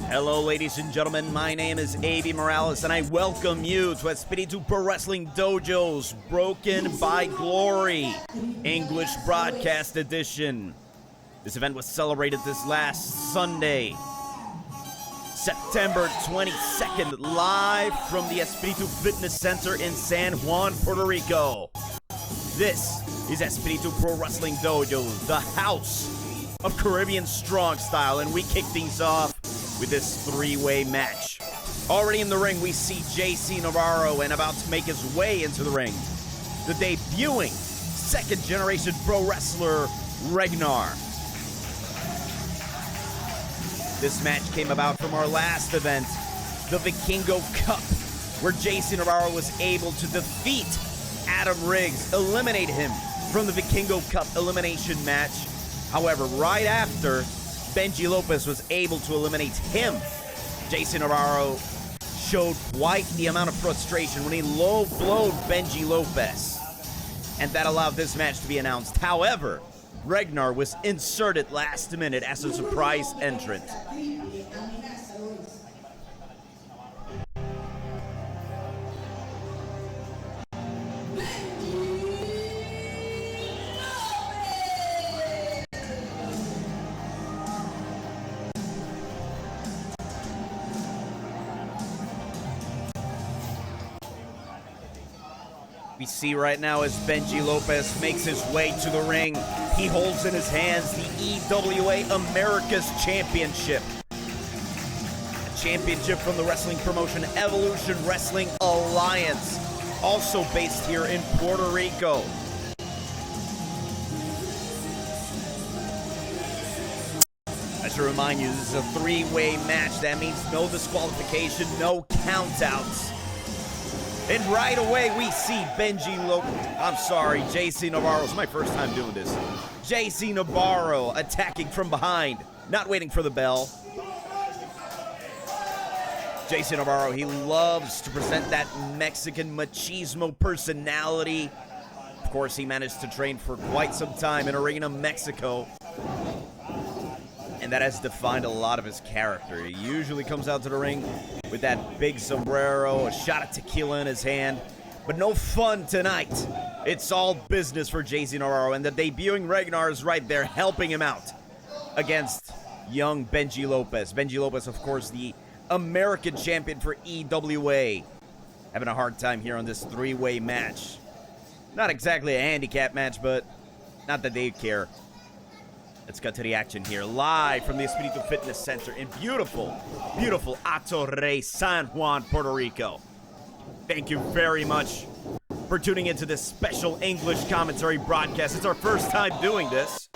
Hello, ladies and gentlemen. My name is A.B. Morales, and I welcome you to Espíritu Pro Wrestling Dojo's Broken by Glory English Broadcast Edition. This event was celebrated this last Sunday, September 22nd, live from the Espíritu Fitness Center in San Juan, Puerto Rico. This is Espíritu Pro Wrestling Dojo, the house of Caribbean strong style, and we kick things off with this three-way match. Already in the ring, we see JC Navarro, and about to make his way into the ring, the debuting second-generation pro wrestler, Ragnar. This match came about from our last event, the Vikingo Cup, where JC Navarro was able to defeat Adam Riggs, eliminate him from the Vikingo Cup elimination match. However, right after, Bengie López was able to eliminate him. JC Navarro showed quite the amount of frustration when he low-blowed Bengie López, and that allowed this match to be announced. However, Ragnar was inserted last minute as a surprise entrant. We see right now as Bengie López makes his way to the ring. He holds in his hands the EWA America's Championship. A championship from the wrestling promotion Evolution Wrestling Alliance, also based here in Puerto Rico. I should remind you, this is a three-way match. That means no disqualification, no countouts. And right away, we see JC Navarro. It's my first time doing this. JC Navarro attacking from behind, not waiting for the bell. JC Navarro, he loves to present that Mexican machismo personality. Of course, he managed to train for quite some time in Arena, Mexico. And that has defined a lot of his character. He usually comes out to the ring with that big sombrero, a shot of tequila in his hand. But no fun tonight. It's all business for JC Navarro, and the debuting Ragnar is right there helping him out against young Bengie López. Bengie López, of course, the American champion for EWA. Having a hard time here on this three-way match. Not exactly a handicap match, but not that they care. Let's get to the action here, live from the Espíritu Fitness Center in beautiful, beautiful Atorrey, San Juan, Puerto Rico. Thank you very much for tuning into this special English commentary broadcast. It's our first time doing this.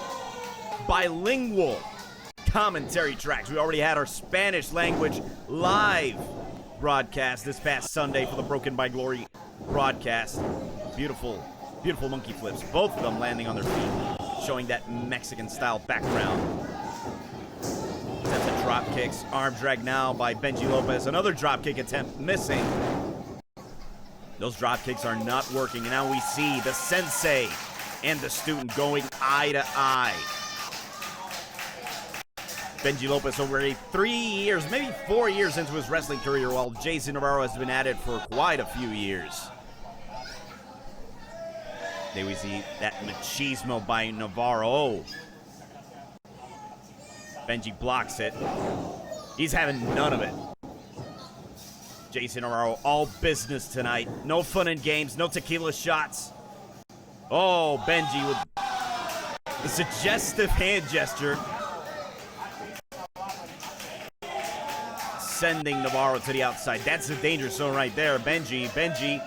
Bilingual commentary tracks. We already had our Spanish language live broadcast this past Sunday for the Broken by Glory broadcast. Beautiful, beautiful monkey flips, both of them landing on their feet, showing that Mexican-style background. Attempts at drop kicks. Arm drag now by Bengie López. Another drop kick attempt missing. Those drop kicks are not working. And now we see the sensei and the student going eye to eye. Bengie López already 3 years, maybe 4 years into his wrestling career, while JC Navarro has been at it for quite a few years. There we see that machismo by Navarro. Oh. Bengie blocks it. He's having none of it. JC Navarro, all business tonight. No fun and games, no tequila shots. Oh, Bengie with the suggestive hand gesture. Sending Navarro to the outside. That's the danger zone right there. Bengie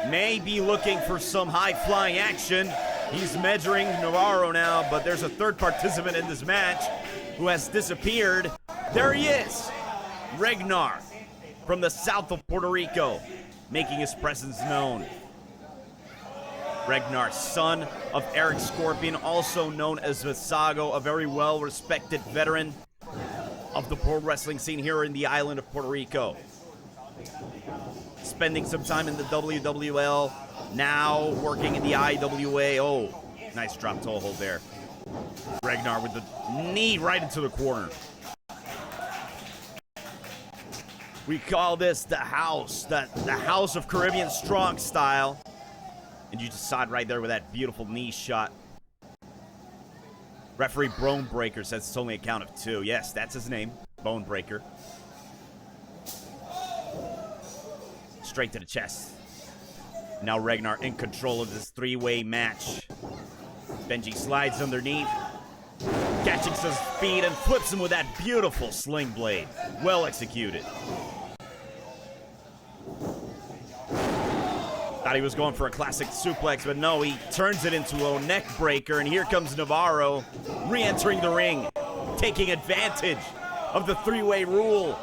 may be looking for some high-flying action. He's measuring Navarro now, but there's a third participant in this match who has disappeared. There he is, Ragnar, from the south of Puerto Rico, making his presence known. Ragnar, son of Eric Scorpion, also known as Vasago, a very well-respected veteran of the pro wrestling scene here in the island of Puerto Rico. Spending some time in the WWL, now working in the IWA. Oh, nice drop toe hold there. Ragnar with the knee right into the corner. We call this the house, the house of Caribbean strong style. And you just saw it right there with that beautiful knee shot. Referee Bonebreaker says it's only a count of 2. Yes, that's his name, Bonebreaker. Straight to the chest. Now Ragnar in control of this 3-way match. Bengie slides underneath, catching his feet and flips him with that beautiful sling blade. Well executed. Thought he was going for a classic suplex, but no, he turns it into a neck breaker, and here comes Navarro re-entering the ring, taking advantage of the 3-way rule.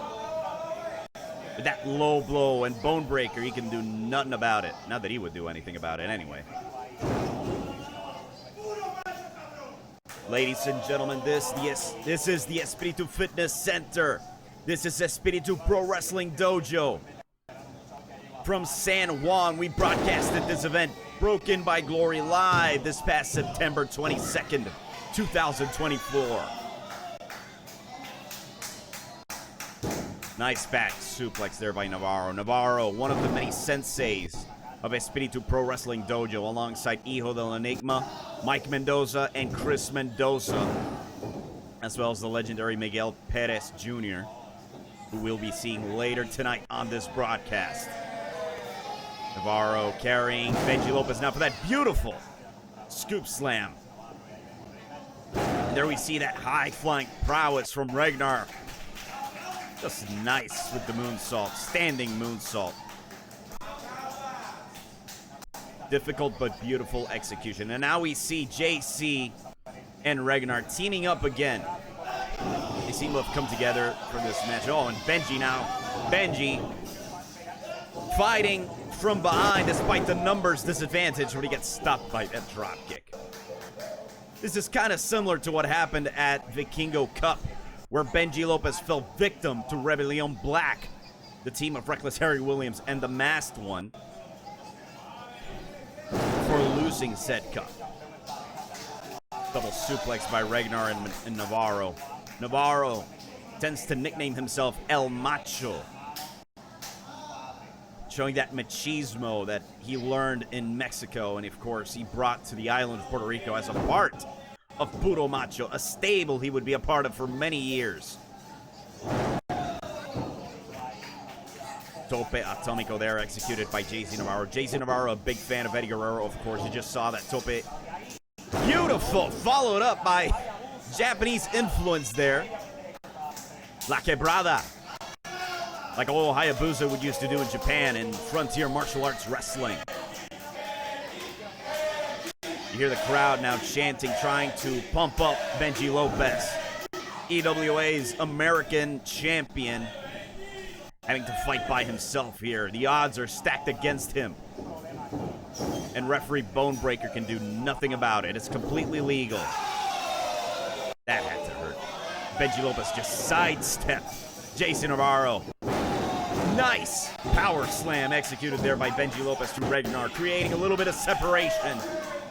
With that low blow and bone breaker, he can do nothing about it. Not that he would do anything about it anyway. Ladies and gentlemen, this is the Espíritu Fitness Center. This is Espíritu Pro Wrestling Dojo. From San Juan, we broadcasted this event, Broken by Glory, live this past September 22nd, 2024. Nice back suplex there by Navarro. Navarro, one of the many senseis of Espíritu Pro Wrestling Dojo, alongside Hijo del Enigma, Mike Mendoza, and Chris Mendoza, as well as the legendary Miguel Perez Jr., who we'll be seeing later tonight on this broadcast. Navarro carrying Bengie López now for that beautiful scoop slam. And there we see that high-flying prowess from Ragnar. Just nice with the moonsault, standing moonsault. Difficult but beautiful execution. And now we see JC and Ragnar teaming up again. They seem to have come together for this match. Oh, and Bengie now. Bengie fighting from behind despite the numbers disadvantage when he gets stopped by that drop kick. This is kind of similar to what happened at Vikingo Cup, where Bengie López fell victim to Rebelión Black, the team of Reckless Harry Williams and the Masked One, for losing said cup. Double suplex by Ragnar and Navarro. Navarro tends to nickname himself El Macho, showing that machismo that he learned in Mexico, and of course he brought to the island of Puerto Rico as a part of Puro Macho, a stable he would be a part of for many years. Tope Atomico there, executed by JC Navarro. JC Navarro, a big fan of Eddie Guerrero, of course. You just saw that Tope. Beautiful, followed up by Japanese influence there. La Quebrada. Like old Hayabusa would used to do in Japan in frontier martial arts wrestling. You hear the crowd now chanting, trying to pump up Bengie López, EWA's American champion, having to fight by himself here. The odds are stacked against him. And referee Bonebreaker can do nothing about it. It's completely legal. That had to hurt. Bengie López just sidestepped JC Navarro. Nice power slam executed there by Bengie López to Ragnar, creating a little bit of separation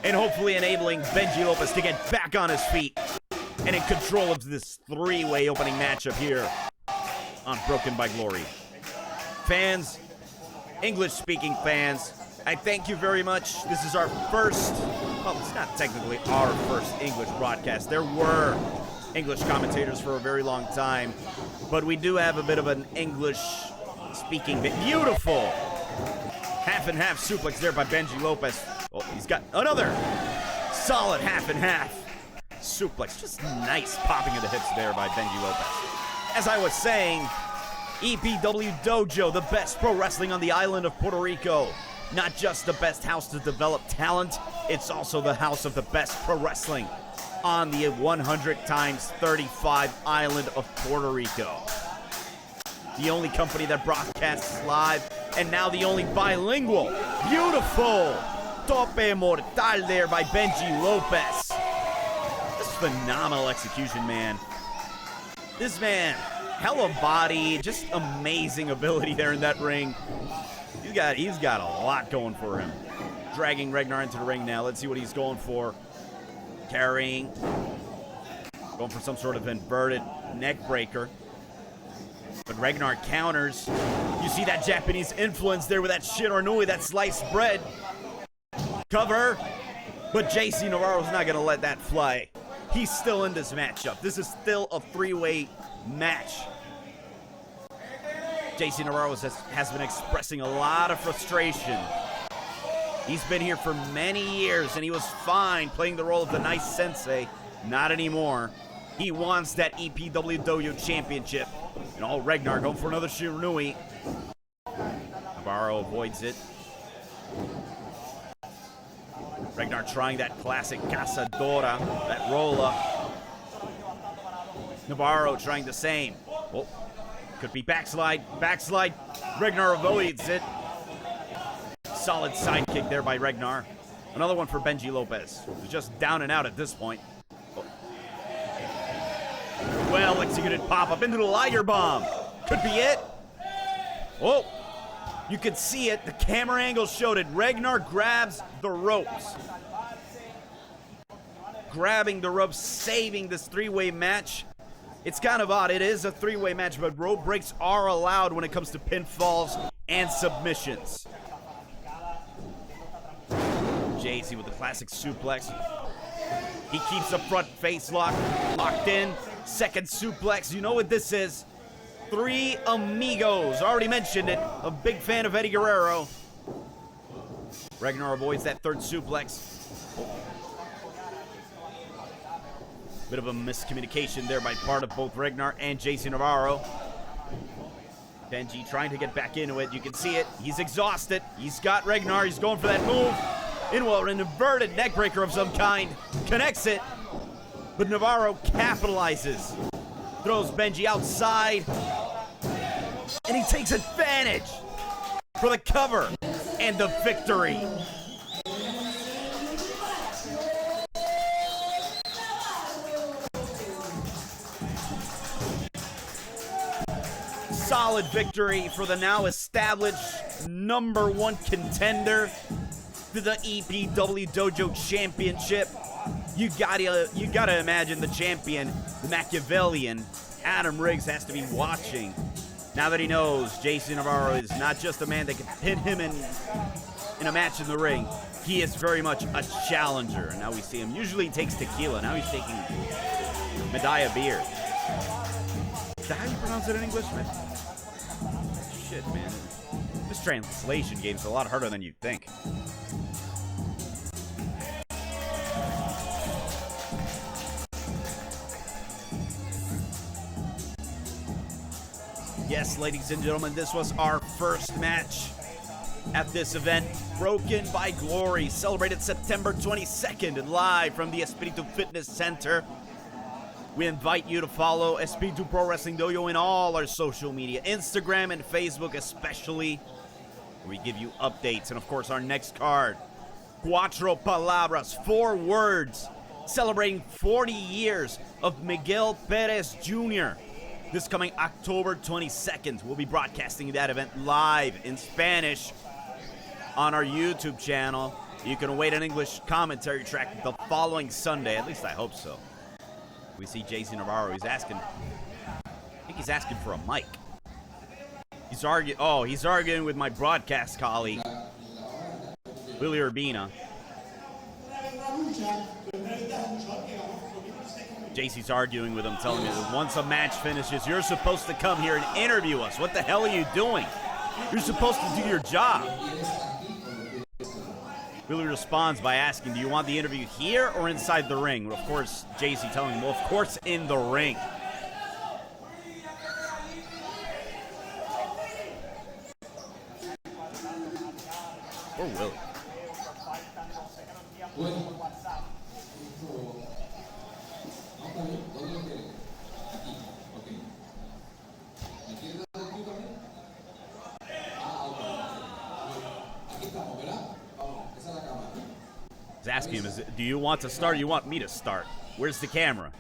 and hopefully enabling Bengie López to get back on his feet and in control of this 3-way opening matchup here on Broken by Glory. Fans, English-speaking fans, I thank you very much. This is our first, well, it's not technically our first English broadcast. There were English commentators for a very long time, but we do have a bit of an English-speaking bit. Beautiful half and half suplex there by Bengie López. Oh, he's got another solid half and half suplex. Just nice popping of the hips there by Bengie López. As I was saying, EPWD Dojo, the best pro wrestling on the island of Puerto Rico. Not just the best house to develop talent, it's also the house of the best pro wrestling on the 100 times 35 island of Puerto Rico. The only company that broadcasts live, and now the only bilingual. Beautiful tope mortal there by Bengie López. Just phenomenal execution, man. This man, hella body, just amazing ability there in that ring. He's got a lot going for him. Dragging Ragnar into the ring now. Let's see what he's going for. Carrying. Going for some sort of inverted neck breaker. but Ragnar counters. You see that Japanese influence there with that Shiranui, that sliced bread. Cover, but JC Navarro's not going to let that fly. He's still in this matchup. This is still a three-way match. JC Navarro has been expressing a lot of frustration. He's been here for many years, and he was fine playing the role of the nice sensei. Not anymore. He wants that EPWD Dojo Championship. And all Ragnar going for another Shiranui. Navarro avoids it. Ragnar trying that classic Cazadora, that roll-up. Navarro trying the same. Oh, could be backslide. Ragnar avoids it. Solid side kick there by Ragnar. Another one for Bengie López, who's just down and out at this point. Oh. Well executed pop-up into the Liger Bomb. Could be it. Oh, you could see it. The camera angle showed it. Ragnar grabs the ropes. Grabbing the ropes, saving this three-way match. It's kind of odd. It is a three-way match, but rope breaks are allowed when it comes to pinfalls and submissions. JC with the classic suplex. He keeps the front face lock locked in. Second suplex. You know what this is. Three amigos. Already mentioned it. A big fan of Eddie Guerrero. Ragnar avoids that third suplex. Bit of a miscommunication there by part of both Ragnar and JC Navarro. Bengie trying to get back into it. You can see it. He's exhausted. He's got Ragnar. He's going for that move. Into an inverted neckbreaker of some kind. Connects it. But Navarro capitalizes. Throws Bengie outside. And he takes advantage for the cover and the victory. Solid victory for the now established #1 contender to the EPWD Dojo Championship. You gotta imagine the champion, the Machiavellian, Adam Riggs, has to be watching now that he knows JC Navarro is not just a man that can pin him in a match in the ring. He is very much a challenger. And now we see him. Usually he takes tequila. Now he's taking Medalla beer. Is that how you pronounce it in English, man? Shit, man. This translation game's a lot harder than you'd think. Yes, ladies and gentlemen, this was our first match at this event. Broken by Glory, celebrated September 22nd and live from the Espíritu Fitness Center. We invite you to follow Espíritu Pro Wrestling Dojo in all our social media, Instagram and Facebook especially. We give you updates. And of course, our next card, Cuatro Palabras, 4 words, celebrating 40 years of Miguel Perez Jr. This coming October 22nd, we'll be broadcasting that event live in Spanish on our YouTube channel. You can await an English commentary track the following Sunday. At least I hope so. We see JC Navarro. He's asking. I think he's asking for a mic. He's arguing. Oh, he's arguing with my broadcast colleague, Willie Urbina. JC's arguing with him, telling me that once a match finishes, you're supposed to come here and interview us. What the hell are you doing? You're supposed to do your job. Willie responds by asking, do you want the interview here or inside the ring? Well, of course, JC telling him, well, of course, in the ring. Or Willie. He's asking him, do you want to start or do you want me to start? Where's the camera?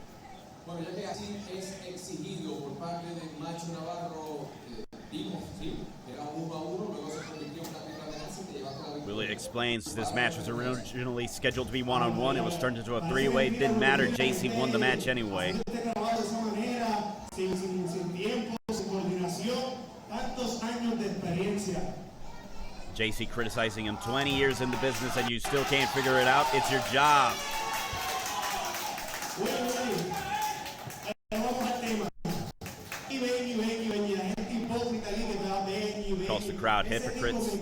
Willie explains this match was originally scheduled to be one-on-one. It was turned into a three-way. It didn't matter. JC won the match anyway. JC criticizing him, 20 years in the business and you still can't figure it out. It's your job. Calls the crowd hypocrites.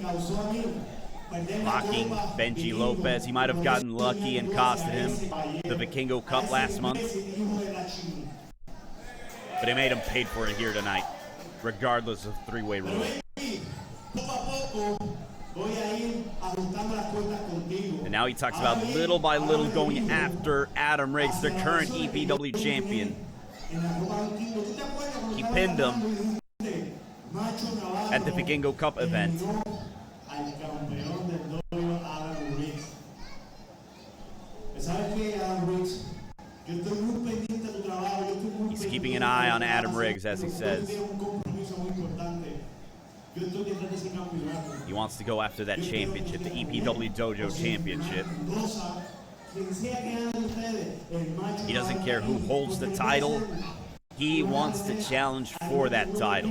Mocking Bengie López. He might have gotten lucky and costed him the Vikingo Cup last month. But he made him pay for it here tonight, regardless of three-way rule. And now he talks about little by little going after Adam Riggs, the current EPW champion. He pinned him at the Vikingo Cup event. He's keeping an eye on Adam Riggs, as he says. He wants to go after that championship, the EPW Dojo Championship. He doesn't care who holds the title. He wants to challenge for that title.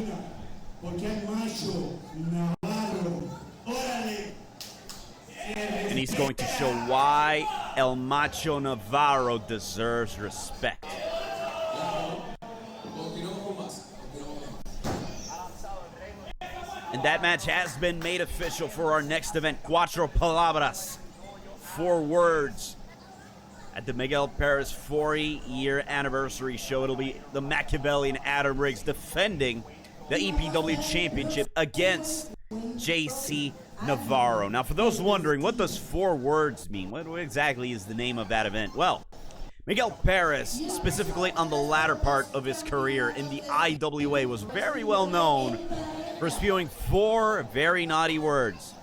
And he's going to show why El Macho Navarro deserves respect. And that match has been made official for our next event, Cuatro Palabras, 4 words. At the Miguel Perez 40-year anniversary show, it'll be the Machiavellian Adam Riggs defending the EPW Championship against JC Navarro. Now, for those wondering, what does 4 words mean? What exactly is the name of that event? Well, Miguel Perez, specifically on the latter part of his career in the IWA, was very well known for spewing 4 very naughty words.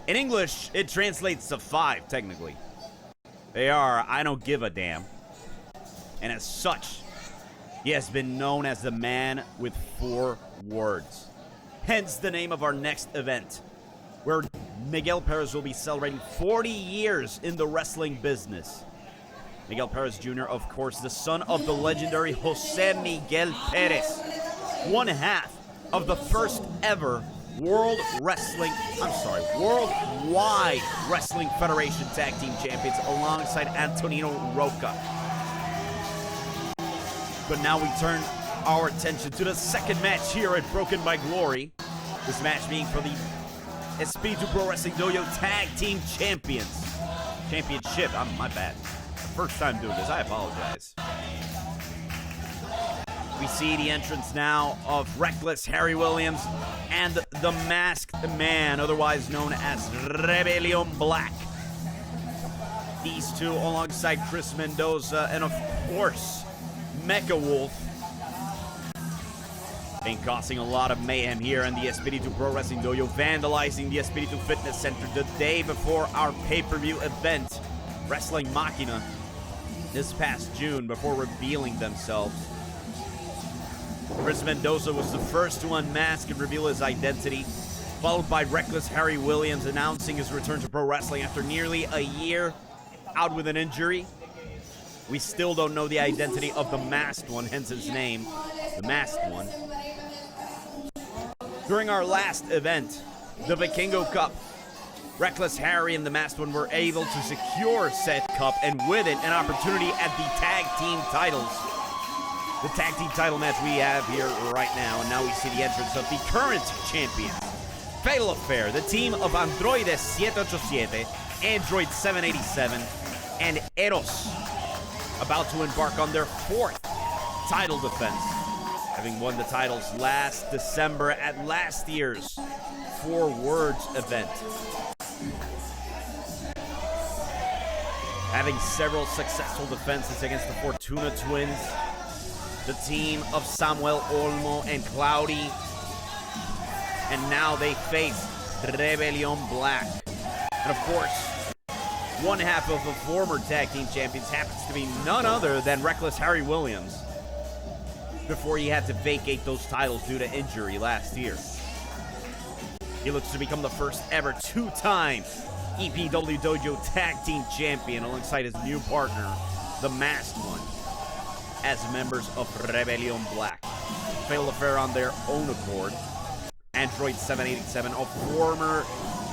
In English, it translates to 5, technically. They are, I don't give a damn. And as such, he has been known as the man with 4 words. Hence the name of our next event, where Miguel Perez will be celebrating 40 years in the wrestling business. Miguel Perez Jr., of course, the son of the legendary José Miguel Perez, one half of the first ever Worldwide Wrestling Federation Tag Team Champions alongside Antonino Roca. But now we turn our attention to the second match here at Broken by Glory. This match being for the Espíritu Pro Wrestling Dojo Tag Team Championship. My bad. First time doing this, I apologize. We see the entrance now of Reckless Harry Williams and the Masked Man, otherwise known as Rebelión Black. These two alongside Chris Mendoza and, of course, Mecha Wolf. Been causing a lot of mayhem here in the Espíritu Pro Wrestling Dojo, vandalizing the Espíritu Fitness Center the day before our pay-per-view event, Wrestling Machina, this past June, before revealing themselves. Chris Mendoza was the first to unmask and reveal his identity, followed by Reckless Harry Williams announcing his return to pro wrestling after nearly a year out with an injury. We still don't know the identity of the Masked One, hence his name, the Masked One. During our last event, the Vikingo Cup, Reckless Harry and the Masked One were able to secure said cup, and with it, an opportunity at the tag team titles. The tag team title match we have here right now, and now we see the entrance of the current champions. Fatal Affair, the team of Android 787, Android 787, and Eros, about to embark on their 4th title defense, having won the titles last December at last year's 4 Words event. Having several successful defenses against the Fortuna Twins, the team of Samuel Olmo and Cloudy, and now they face Rebelión Black. And of course, one half of the former tag team champions happens to be none other than Reckless Harry Williams, before he had to vacate those titles due to injury last year. He looks to become the first ever 2-time EPW Dojo Tag Team Champion alongside his new partner, the Masked One, as members of Rebelión Black. Fatal Affair on their own accord. Android 787, a former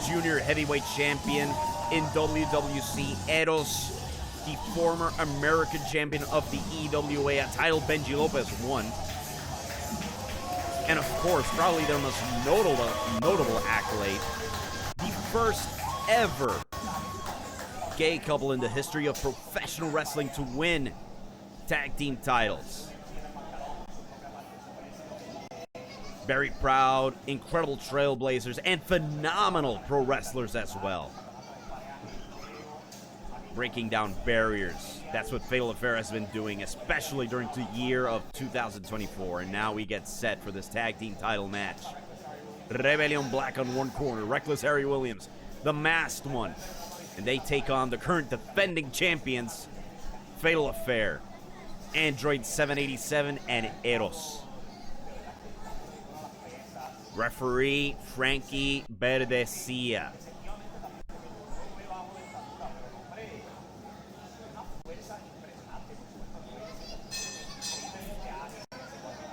Jr. heavyweight champion in WWC. Eros, the former American champion of the EWA, a title Bengie López won. And of course, probably their most notable accolade, the first ever gay couple in the history of professional wrestling to win tag team titles. Very proud, incredible trailblazers, and phenomenal pro wrestlers as well. Breaking down barriers. That's what Fatal Affair has been doing, especially during the year of 2024. And now we get set for this tag team title match. Rebelión Black on one corner, Reckless Harry Williams, the masked one. And they take on the current defending champions, Fatal Affair, Android 787, and Eros. Referee Frankie Verdecilla.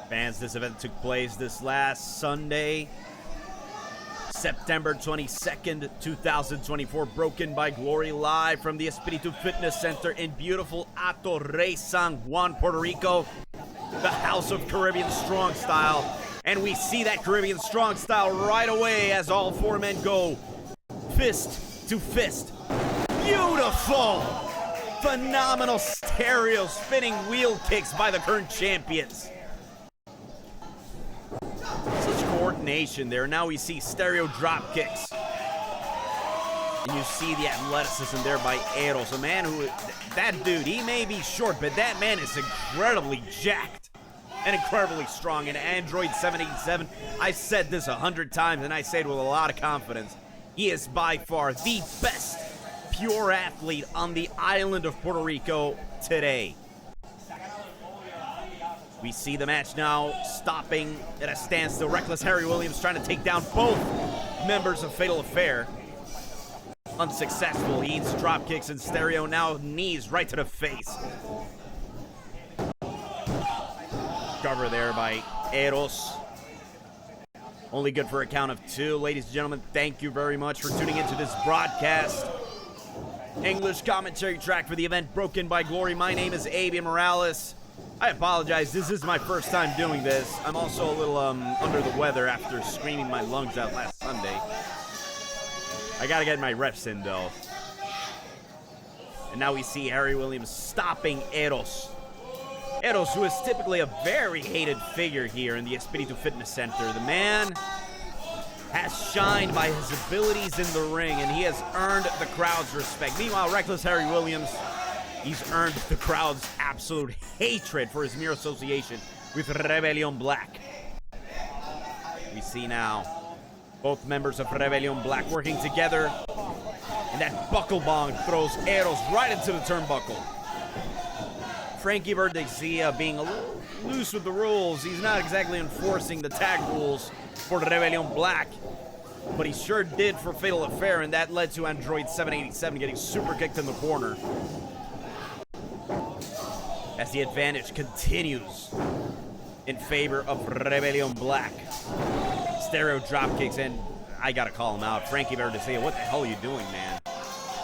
Fans, this event took place this last Sunday, September 22nd, 2024, broken by glory, live from the Espíritu Fitness Center in beautiful Atorrey, San Juan, Puerto Rico, the house of Caribbean strong style. And we see that Caribbean strong style right away as all four men go fist to fist. Beautiful! Phenomenal stereo spinning wheel kicks by the current champions. Such coordination there. Now we see stereo drop kicks. And you see the athleticism there by Eros. A man who, that dude, he may be short, but that man is incredibly jacked and incredibly strong. And Android 787, I've said this 100 times, and I say it with a lot of confidence. He is by far the best pure athlete on the island of Puerto Rico today. We see the match now stopping at a standstill. Reckless Harry Williams trying to take down both members of Fatal Affair. Unsuccessful. He eats drop kicks and stereo, now knees right to the face. Cover there by Eros. Only good for a count of two. Ladies and gentlemen, thank you very much for tuning into this broadcast. English commentary track for the event broken by glory. My name is Avian Morales. I apologize, this is my first time doing this. I'm also a little under the weather after screaming my lungs out last Sunday. I gotta get my reps in though. And now we see Harry Williams stopping Eros. Eros, who is typically a very hated figure here in the Espíritu Fitness Center. The man has shined by his abilities in the ring, and he has earned the crowd's respect. Meanwhile, Reckless Harry Williams, he's earned the crowd's absolute hatred for his mere association with Rebelión Black. We see now both members of Rebelión Black working together, and that buckle bong throws Eros right into the turnbuckle. Frankie Verdecilla being a little loose with the rules. He's not exactly enforcing the tag rules for Rebelión Black, but he sure did for Fatal Affair, and that led to Android 787 getting super kicked in the corner. As the advantage continues in favor of Rebelión Black. Stereo drop kicks, and I gotta call him out. Frankie Verdecilla, what the hell are you doing, man?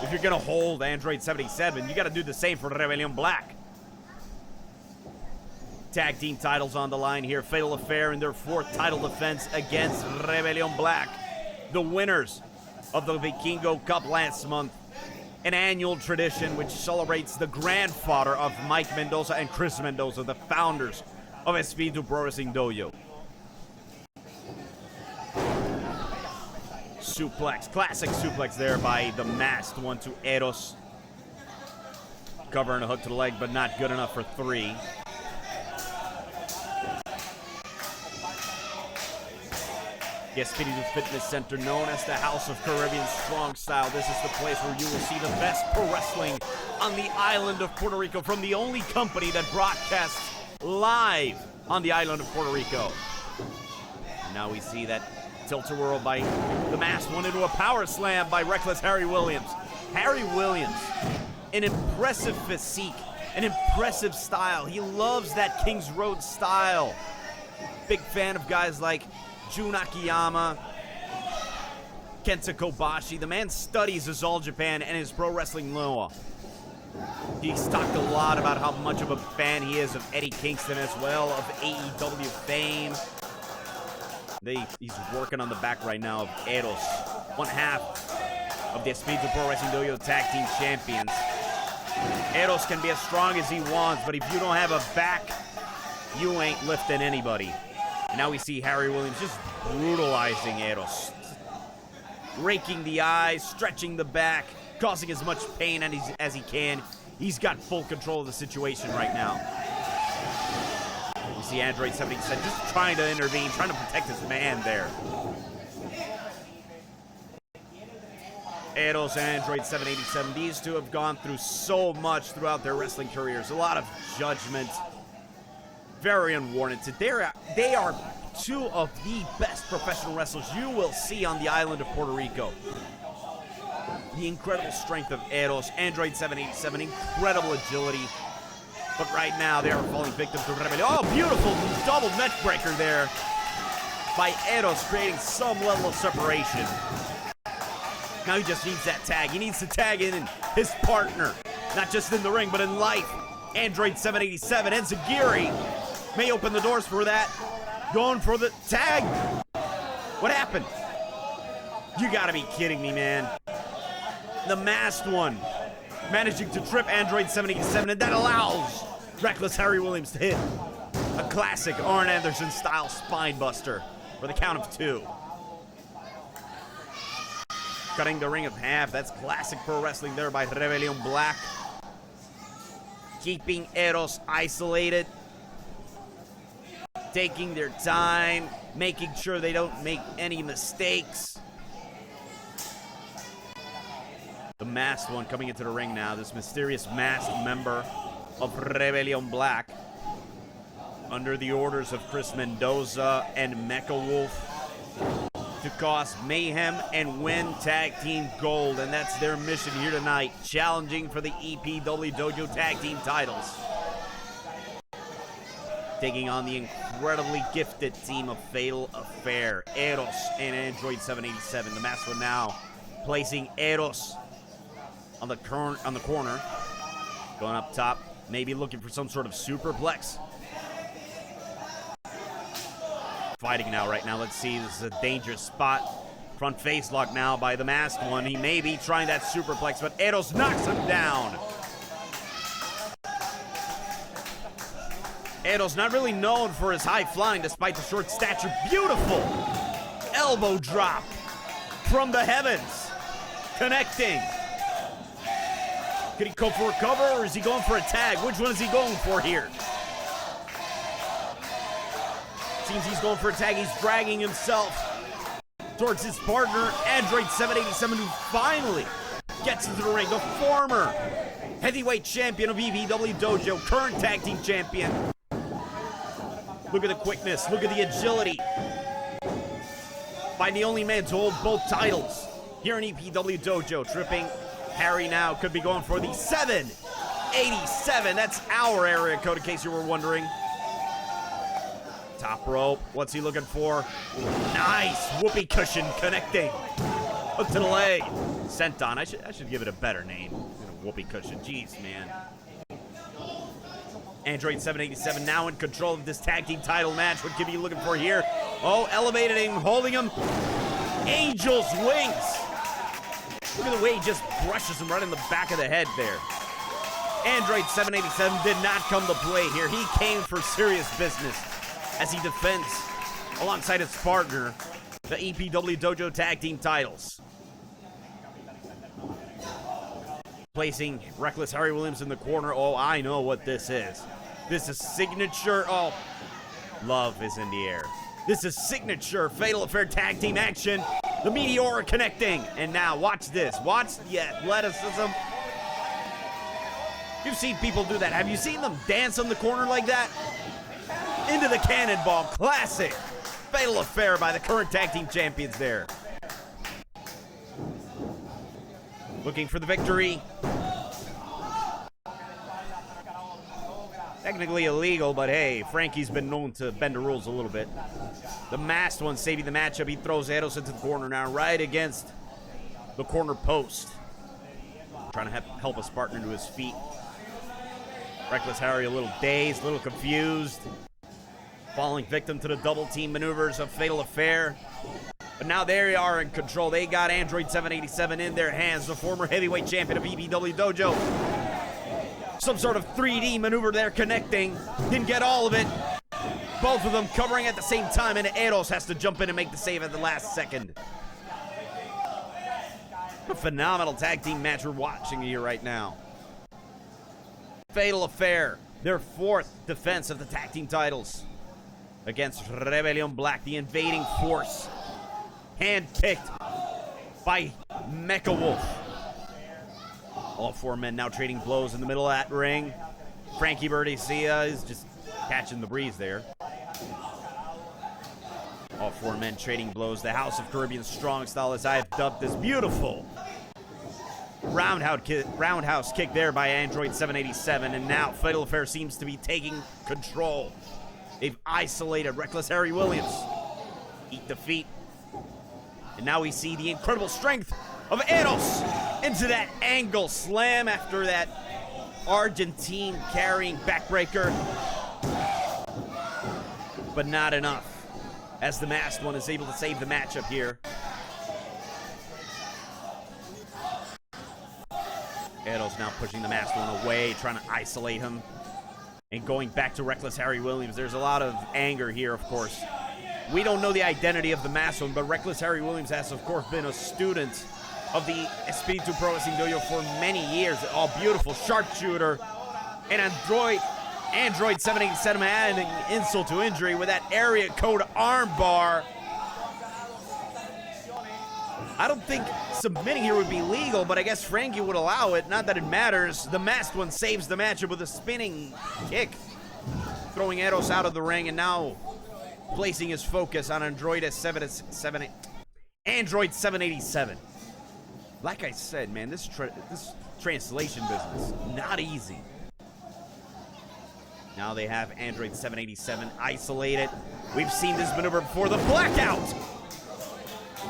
If you're gonna hold Android 77, you gotta do the same for Rebelión Black. Tag team titles on the line here. Fatal Affair in their fourth title defense against Rebelión Black. The winners of the Vikingo Cup last month. An annual tradition which celebrates the grandfather of Mike Mendoza and Chris Mendoza, the founders of Espíritu Pro Wrestling Dojo. Suplex, classic suplex there by the masked one to Eros. Cover and a hook to the leg, but not good enough for three. The Espíritu Fitness Center, known as the House of Caribbean Strong Style. This is the place where you will see the best pro wrestling on the island of Puerto Rico from the only company that broadcasts live on the island of Puerto Rico. And now we see that tilt-a-whirl by the masked one into a power slam by Reckless Harry Williams. Harry Williams, an impressive physique, an impressive style. He loves that Kings Road style. Big fan of guys like Jun Akiyama, Kenta Kobashi. The man studies his All Japan and his pro wrestling lore. He's talked a lot about how much of a fan he is of Eddie Kingston as well, of AEW fame. He's working on the back right now of Eros, one half of the Espíritu Pro Wrestling Dojo Tag Team Champions. Eros can be as strong as he wants, but if you don't have a back, you ain't lifting anybody. And now we see Harry Williams just brutalizing Eros. Raking the eyes, stretching the back, causing as much pain as he can. He's got full control of the situation right now. We see Android 77 just trying to intervene, trying to protect his man there. Eros and Android 787, these two have gone through so much throughout their wrestling careers. A lot of judgment. Very unwarranted. They are two of the best professional wrestlers you will see on the island of Puerto Rico. The incredible strength of Eros, Android 787, incredible agility. But right now, they are falling victim to Rebelión. Oh, beautiful double neck breaker there by Eros, creating some level of separation. Now he just needs that tag. He needs to tag in his partner, not just in the ring, but in life. Android 787 and Zagiri may open the doors for that. Going for the tag. What happened? You gotta be kidding me, man. The masked one managing to trip Android 787, and that allows Reckless Harry Williams to hit a classic Arn Anderson style spine buster for the count of 2. Cutting the ring in half. That's classic pro wrestling there by Rebelión Black. Keeping Eros isolated. Taking their time. Making sure they don't make any mistakes. The masked one coming into the ring now. This mysterious masked member of Rebelión Black. Under the orders of Chris Mendoza and Mecha Wolf. To cause mayhem and win tag team gold. And that's their mission here tonight. Challenging for the EPWD Dojo tag team titles. Taking on the incredibly gifted team of Fatal Affair. Eros and Android 787. The masked one now placing Eros on the corner. Going up top. Maybe looking for some sort of superplex. Fighting now, right now. Let's see. This is a dangerous spot. Front face lock now by the masked one. He may be trying that superplex, but Eros knocks him down. Eros not really known for his high flying despite the short stature. Beautiful elbow drop from the heavens. Connecting. Could he go for a cover or is he going for a tag? Which one is he going for here? Seems he's going for a tag. He's dragging himself towards his partner, Android 787, who finally gets into the ring. The former heavyweight champion of EPWD Dojo, current tag team champion. Look at the quickness. Look at the agility. By the only man to hold both titles here in EPWD Dojo. Tripping Harry now. Could be going for the 787. That's our area code in case you were wondering. Top rope. What's he looking for? Nice whoopee cushion connecting. Hook to the leg. Senton. I should give it a better name than a whoopee cushion. Jeez, man. Android 787 now in control of this tag team title match. What could be looking for here? Oh, elevated him, holding him. Angel's wings. Look at the way he just brushes him right in the back of the head there. Android 787 did not come to play here. He came for serious business as he defends alongside his partner the EPWD Dojo tag team titles. Placing Reckless Harry Williams in the corner. Oh, I know what this is. This is signature. Oh, love is in the air. This is signature Fatal Affair tag team action. The Meteora connecting. And now watch this. Watch the athleticism. You've seen people do that. Have you seen them dance on the corner like that? Into the cannonball. Classic Fatal Affair by the current tag team champions there. Looking for the victory. Technically illegal, but hey, Frankie's been known to bend the rules a little bit. The masked one saving the matchup. He throws Eros into the corner now, right against the corner post. Trying to help a Spartan to his feet. Reckless Harry a little dazed, a little confused. Falling victim to the double team maneuvers of Fatal Affair. But now they are in control. They got Android 787 in their hands, the former heavyweight champion of EPW Dojo. Some sort of 3D maneuver there connecting. Didn't get all of it. Both of them covering at the same time, and Eros has to jump in and make the save at the last second. A phenomenal tag team match we're watching here right now. Fatal Affair, their 4th defense of the tag team titles against Rebelión Black, the invading force. Handpicked by Mecha Wolf. All 4 men now trading blows in the middle of that ring. Frankie Berdecia is just catching the breeze there. All 4 men trading blows. The House of Caribbean Strong Style, as I have dubbed this beautiful roundhouse kick there by Android 787. And now Fatal Affair seems to be taking control. They've isolated Reckless Harry Williams. Eat defeat. And now we see the incredible strength of Eros into that angle slam after that Argentine carrying backbreaker. But not enough, as the masked one is able to save the matchup here. Eros now pushing the masked one away, trying to isolate him. And going back to Reckless Harry Williams, there's a lot of anger here, of course. We don't know the identity of the masked one, but Reckless Harry Williams has, of course, been a student of the Espíritu Pro Wrestling Dojo for many years. Oh, beautiful sharpshooter. And Android 787 adding insult to injury with that area code armbar. I don't think submitting here would be legal, but I guess Frankie would allow it. Not that it matters. The masked one saves the matchup with a spinning kick, throwing Eros out of the ring, and now placing his focus on Android 787. Like I said, man, this translation business, not easy. Now they have Android 787 isolated. We've seen this maneuver before. The blackout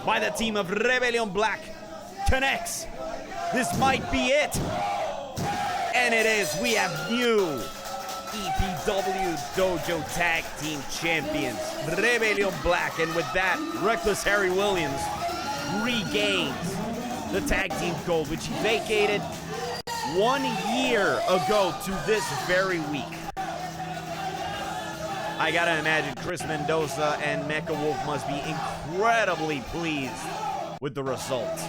by the team of Rebelión Black connects. This might be it. And it is. We have new EPW Dojo Tag Team Champions, Rebelión Black. And with that, Reckless Harry Williams regains the tag team gold, which he vacated 1 year ago to this very week. I gotta imagine Chris Mendoza and Mecha Wolf must be incredibly pleased with the result.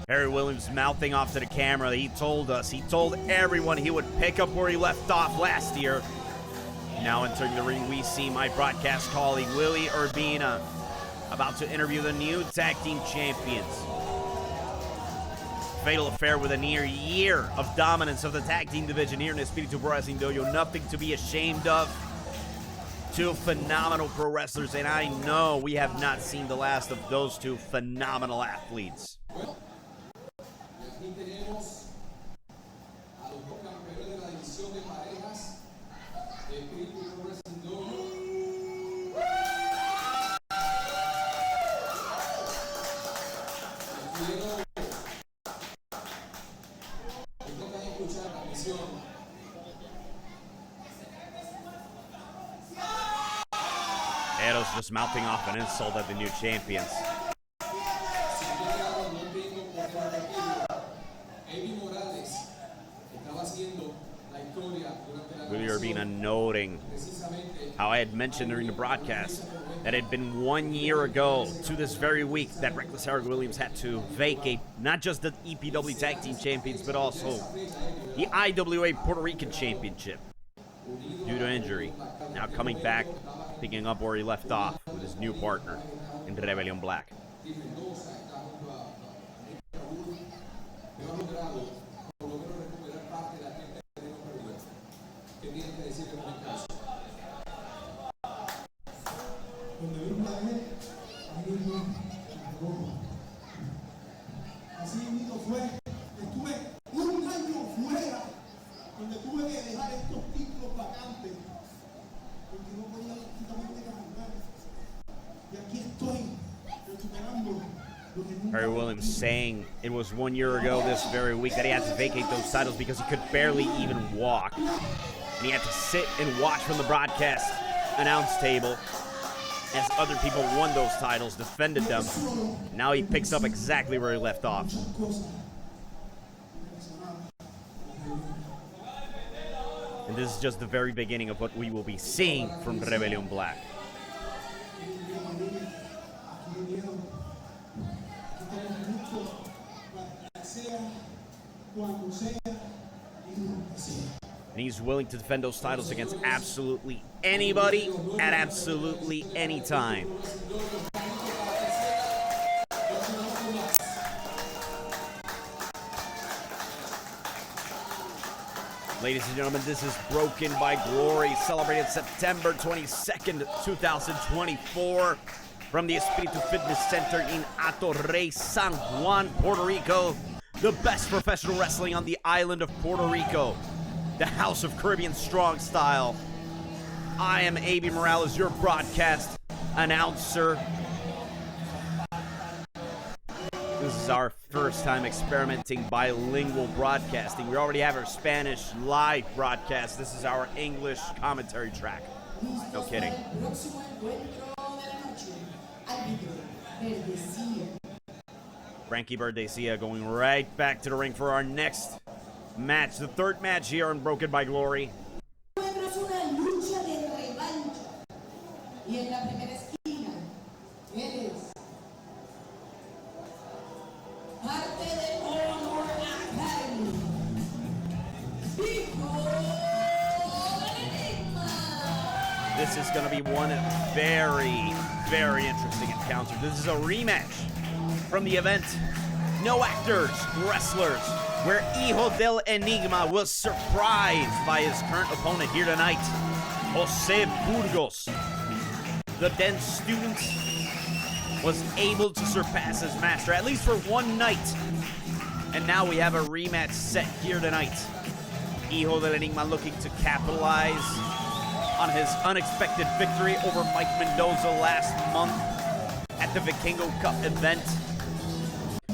Harry Williams mouthing off to the camera. He told everyone he would pick up where he left off last year. Now entering the ring, we see my broadcast colleague, Willie Urbina, about to interview the new tag team champions. Fatal Affair with a near year of dominance of the tag team division here in Espíritu Pro Wrestling Dojo. Nothing to be ashamed of. 2 phenomenal pro wrestlers, and I know we have not seen the last of those 2 phenomenal athletes. Eros just mouthing off an insult at the new champions. Willie Urbina noting how I had mentioned during the broadcast that it had been 1 year ago to this very week that Reckless Harry Williams had to vacate not just the EPW Tag Team Champions, but also the IWA Puerto Rican Championship due to injury. Now coming back, picking up where he left off with his new partner in Rebelión Black. Harry Williams saying it was 1 year ago this very week that he had to vacate those titles because he could barely even walk. And he had to sit and watch from the broadcast announce table as other people won those titles, defended them. Now he picks up exactly where he left off. And this is just the very beginning of what we will be seeing from Rebelión Black. And he's willing to defend those titles against absolutely anybody at absolutely any time. Ladies and gentlemen, this is Broken by Glory, celebrated September 22nd, 2024, from the Espíritu Fitness Center in Atorrey, San Juan, Puerto Rico. The best professional wrestling on the island of Puerto Rico. The House of Caribbean Strong Style. I am A.B. Morales, your broadcast announcer. This is our first time experimenting bilingual broadcasting. We already have our Spanish live broadcast. This is our English commentary track. No kidding. Frankie Berdecilla going right back to the ring for our next match, the third match here on Broken by Glory. This is going to be one very, very interesting encounter. This is a rematch from the event. No actors, wrestlers, where Hijo del Enigma was surprised by his current opponent here tonight, José Burgos. The then student was able to surpass his master, at least for one night. And now we have a rematch set here tonight. Hijo del Enigma looking to capitalize on his unexpected victory over Mike Mendoza last month at the Vikingo Cup event.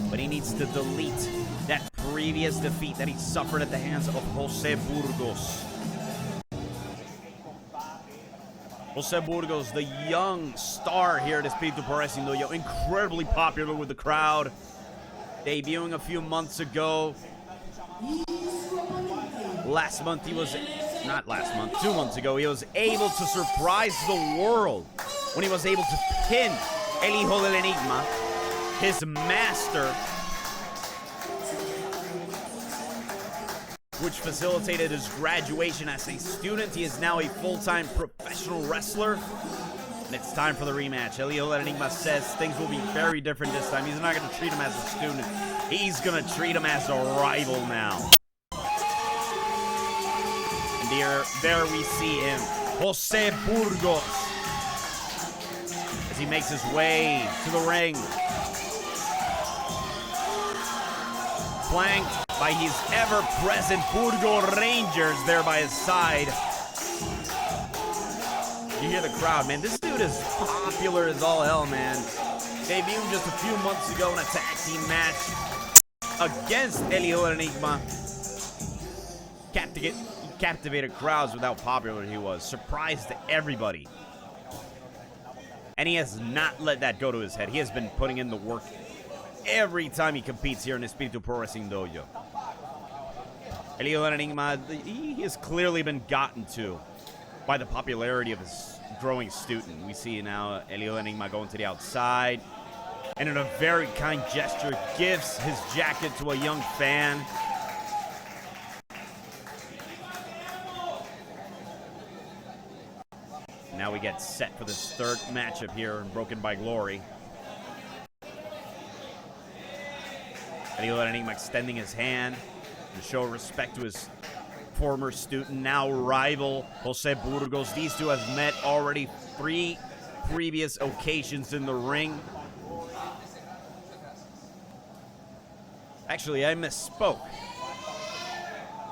But he needs to delete that previous defeat that he suffered at the hands of José Burgos. José Burgos, the young star here at Espíritu Fitness Center, incredibly popular with the crowd, debuting a few months ago. Last month he was, not last month, 2 months ago, he was able to surprise the world when he was able to pin El Hijo del Enigma, his master, which facilitated his graduation as a student. He is now a full-time professional wrestler, and it's time for the rematch. El Hijo del Enigma says things will be very different this time. He's not going to treat him as a student. He's going to treat him as a rival now. And there we see him, José Burgos, as he makes his way to the ring. Flanked by his ever-present Burgos Rangers there by his side. You hear the crowd, man. This dude is popular as all hell, man. Debuted just a few months ago in a tag team match against El Hijo del Enigma. Captivated crowds with how popular he was. Surprised everybody. And he has not let that go to his head. He has been putting in the work every time he competes here in Espíritu Pro Wrestling Dojo. El Hijo del Enigma, he has clearly been gotten to by the popularity of his growing student. We see now El Hijo del Enigma going to the outside, and in a very kind gesture, gives his jacket to a young fan. Now we get set for this third matchup here in Broken by Glory. El Hijo del Enigma extending his hand to show respect to his former student, now rival, José Burgos. These two have met already 3 previous occasions in the ring. Actually, I misspoke.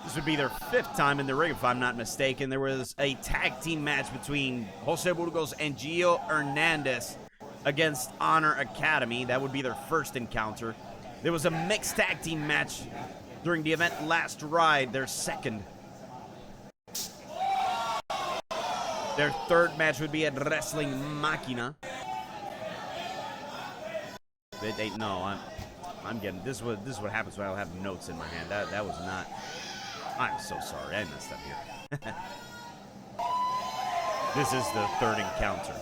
This would be their 5th time in the ring, if I'm not mistaken. There was a tag team match between Jose Burgos and Gio Hernandez against Honor Academy. That would be their first encounter. There was a mixed tag team match during the event Last Ride, their second. Their third match would be at Wrestling Máquina. I'm getting this is what happens when I don't have notes in my hand. That was not. I'm so sorry. I messed up here. This is the third encounter.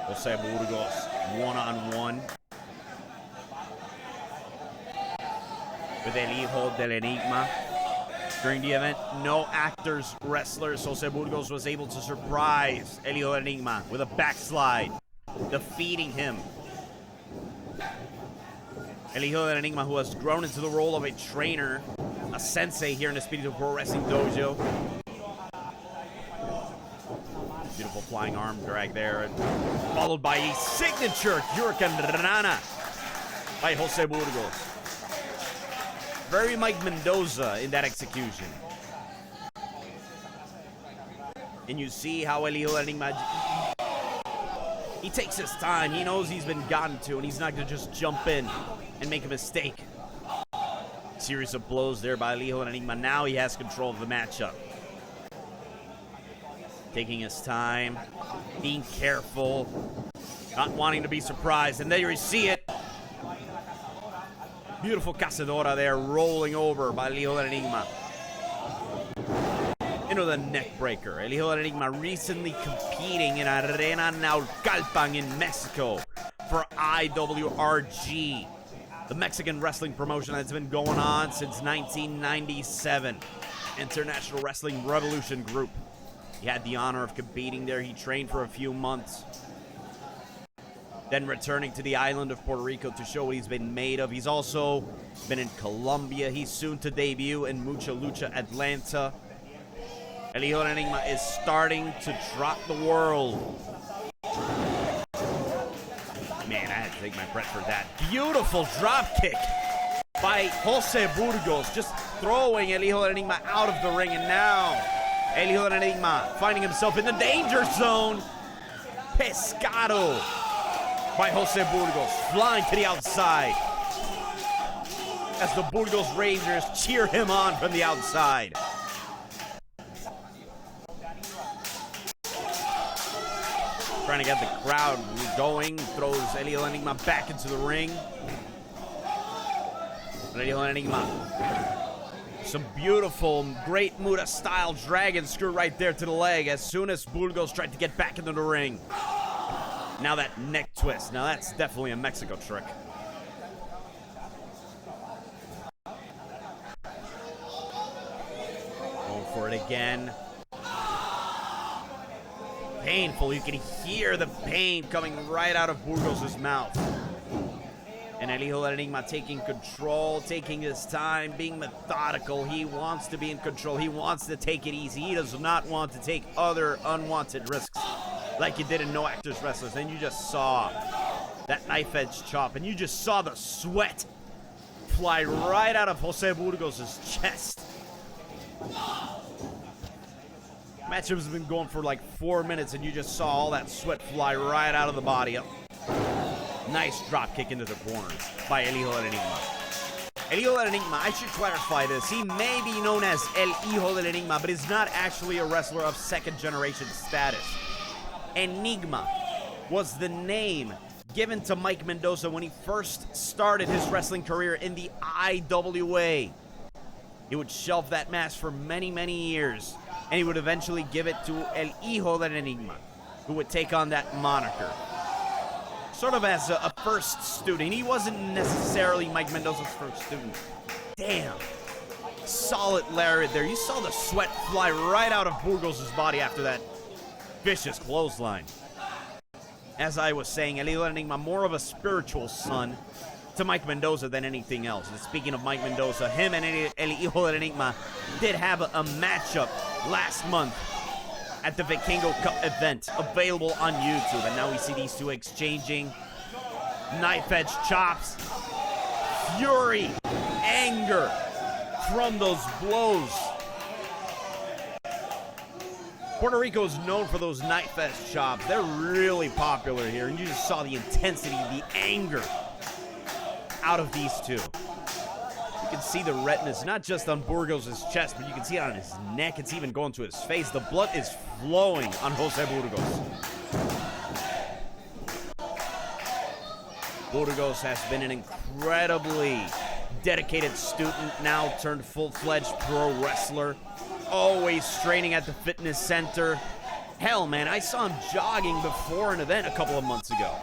Jose Burgos one-on-one with El Hijo del Enigma. During the event, no actors, wrestlers. Jose Burgos was able to surprise El Hijo del Enigma with a backslide, defeating him. El Hijo del Enigma, who has grown into the role of a trainer, a sensei here in the Espíritu Pro Wrestling Dojo. Beautiful flying arm drag there, and followed by a signature Hurricane Rana by Jose Burgos. Very Mike Mendoza in that execution. And you see how El Hijo del Enigma, he takes his time. He knows he's been gotten to, and he's not going to just jump in and make a mistake. Series of blows there by El Hijo del Enigma. Now he has control of the matchup. Taking his time, being careful, not wanting to be surprised. And there you see it. Beautiful cazadora there, rolling over by El Hijo del Enigma. Into the neck breaker. El Hijo del Enigma recently competing in Arena Naucalpan in Mexico for IWRG, the Mexican wrestling promotion that's been going on since 1997. International Wrestling Revolution Group. He had the honor of competing there. He trained for a few months, then returning to the island of Puerto Rico to show what he's been made of. He's also been in Colombia. He's soon to debut in Mucha Lucha Atlanta. El Hijo del Enigma is starting to drop the world. Man, I had to take my breath for that. Beautiful drop kick by Jose Burgos, just throwing El Hijo del Enigma out of the ring. And now El Hijo del Enigma finding himself in the danger zone. Pescado by Jose Burgos, flying to the outside as the Burgos Rangers cheer him on from the outside. Trying to get the crowd going, throws El Hijo del Enigma back into the ring. El Hijo del Enigma, some beautiful, great Muda-style dragon screw right there to the leg as soon as Burgos tried to get back into the ring. Now that neck twist. Now that's definitely a Mexico trick. Going for it again. Painful. You can hear the pain coming right out of Burgos' mouth. And El Hijo del Enigma taking control, taking his time, being methodical. He wants to be in control. He wants to take it easy. He does not want to take other unwanted risks like he did in No Actors Wrestlers. And you just saw that knife edge chop, and you just saw the sweat fly right out of Jose Burgos' chest. Matchup has been going for like 4 minutes, and you just saw all that sweat fly right out of the body. Nice drop kick into the corner by El Hijo del Enigma. El Hijo del Enigma, I should clarify this. He may be known as El Hijo del Enigma, but he's not actually a wrestler of second generation status. Enigma was the name given to Mike Mendoza when he first started his wrestling career in the IWA. He would shelf that mask for many, many years, and he would eventually give it to El Hijo del Enigma, who would take on that moniker. Sort of as a first student. He wasn't necessarily Mike Mendoza's first student. Damn. Solid lariat there. You saw the sweat fly right out of Burgos' body after that vicious clothesline. As I was saying, El Hijo del Enigma, more of a spiritual son to Mike Mendoza than anything else. And speaking of Mike Mendoza, him and El Hijo del Enigma did have a matchup last month at the Vikingo Cup event, available on YouTube. And now we see these two exchanging knife edge chops. Fury, anger from those blows. Puerto Rico is known for those knife edge chops. They're really popular here, and you just saw the intensity, the anger out of these two. You can see the redness, not just on Burgos' chest, but you can see it on his neck. It's even going to his face. The blood is flowing on Jose Burgos. Burgos has been an incredibly dedicated student, now turned full-fledged pro wrestler. Always training at the fitness center. Hell, man, I saw him jogging before an event a couple of months ago.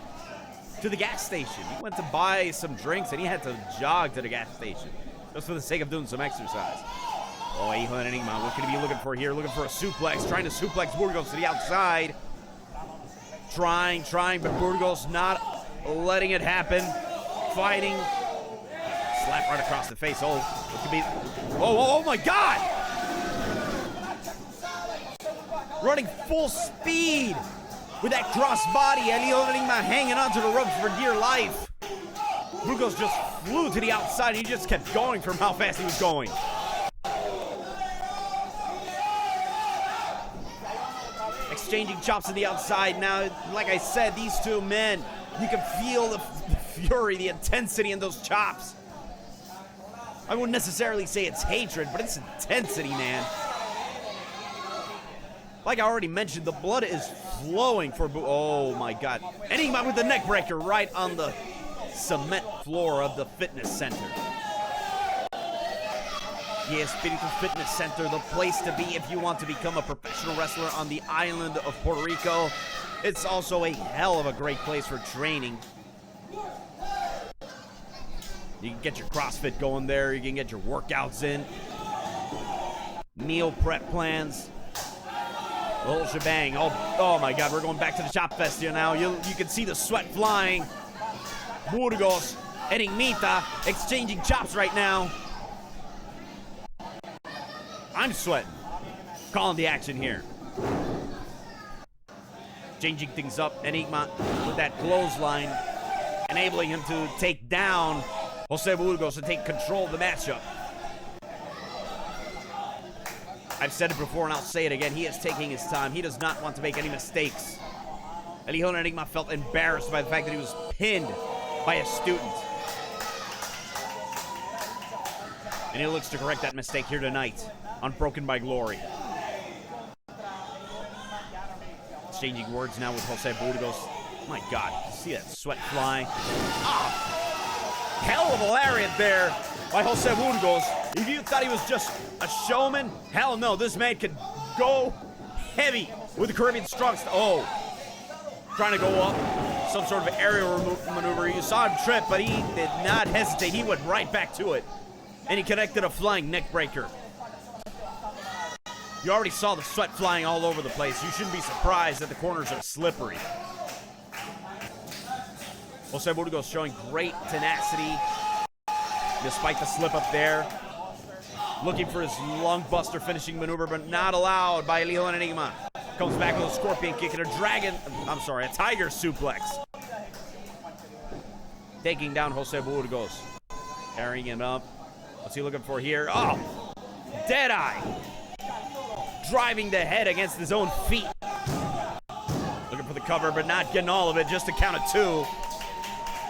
To the gas station. He went to buy some drinks and he had to jog to the gas station. Just for the sake of doing some exercise. Oh, Hijo and Enigma, what could he be looking for here? Looking for a suplex, trying to suplex Burgos to the outside. Trying, but Burgos not letting it happen. Fighting. Slap right across the face. Oh, it could be... Oh my God! Running full speed with that crossbody. Hijo and Enigma hanging onto the ropes for dear life. Burgos just flew to the outside. He just kept going from how fast he was going. Exchanging chops to the outside. Now, like I said, these two men, you can feel the fury, the intensity in those chops. I wouldn't necessarily say it's hatred, but it's intensity, man. Like I already mentioned, the blood is flowing for oh my God. Enigma with the neck breaker right on the cement floor of the fitness center. Yeah, Espíritu Fitness Center, the place to be if you want to become a professional wrestler on the island of Puerto Rico. It's also a hell of a great place for training. You can get your CrossFit going there. You can get your workouts in. Meal prep plans. The whole shebang. Oh my God, we're going back to the chop fest here now. You can see the sweat flying. Burgos, Enigmita, exchanging chops right now. I'm sweating. Calling the action here. Changing things up. Enigma with that clothesline, enabling him to take down Jose Burgos and take control of the matchup. I've said it before and I'll say it again. He is taking his time. He does not want to make any mistakes. Hijo and Enigma felt embarrassed by the fact that he was pinned by a student. And he looks to correct that mistake here tonight on Broken by Glory. Exchanging words now with Jose Burgos. My God, see that sweat flying. Hell of a lariat there by Jose Burgos. If you thought he was just a showman, hell no, this man could go heavy with the Caribbean strong style. Trying to go up, some sort of aerial maneuver. You saw him trip, but he did not hesitate. He went right back to it, and he connected a flying neck breaker. You already saw the sweat flying all over the place. You shouldn't be surprised that the corners are slippery. Jose Burgos showing great tenacity despite the slip up there. Looking for his lung buster finishing maneuver, but not allowed by Hijo and Enigma. Comes back with a scorpion kick and a tiger suplex. Taking down Jose Burgos. Carrying him up. What's he looking for here? Oh! Deadeye! Driving the head against his own feet. Looking for the cover, but not getting all of it. Just a count of two.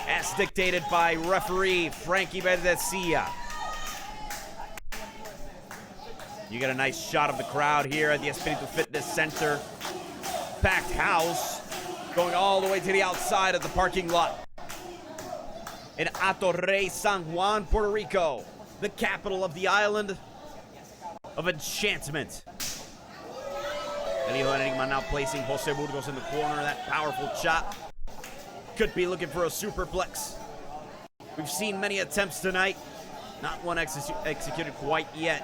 As dictated by referee Frankie Benzie. You get a nice shot of the crowd here at the Espíritu Fitness Center. Packed house. Going all the way to the outside of the parking lot. In Atorrey, San Juan, Puerto Rico. The capital of the island of enchantment. Hijo and Enigma now placing Jose Burgos in the corner. That powerful chop. Could be looking for a superplex. We've seen many attempts tonight. Not one executed quite yet.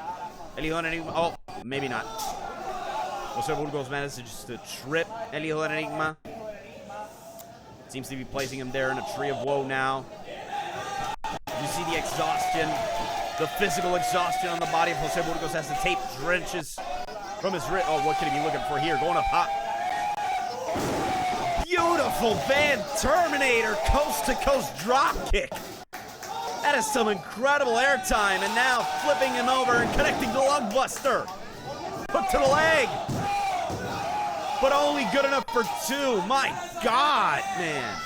Hijo and Enigma. Oh, maybe not. Jose Burgos manages to trip Hijo and Enigma. Seems to be placing him there in a tree of woe now. You see the exhaustion, the physical exhaustion on the body of Jose Burgos as the tape drenches from his wrist. Oh, what could he be looking for here? Going up hot. Beautiful Van Terminator coast-to-coast drop kick. That is some incredible airtime, and now flipping him over and connecting the lung buster. Hook to the leg. But only good enough for two. My God, man.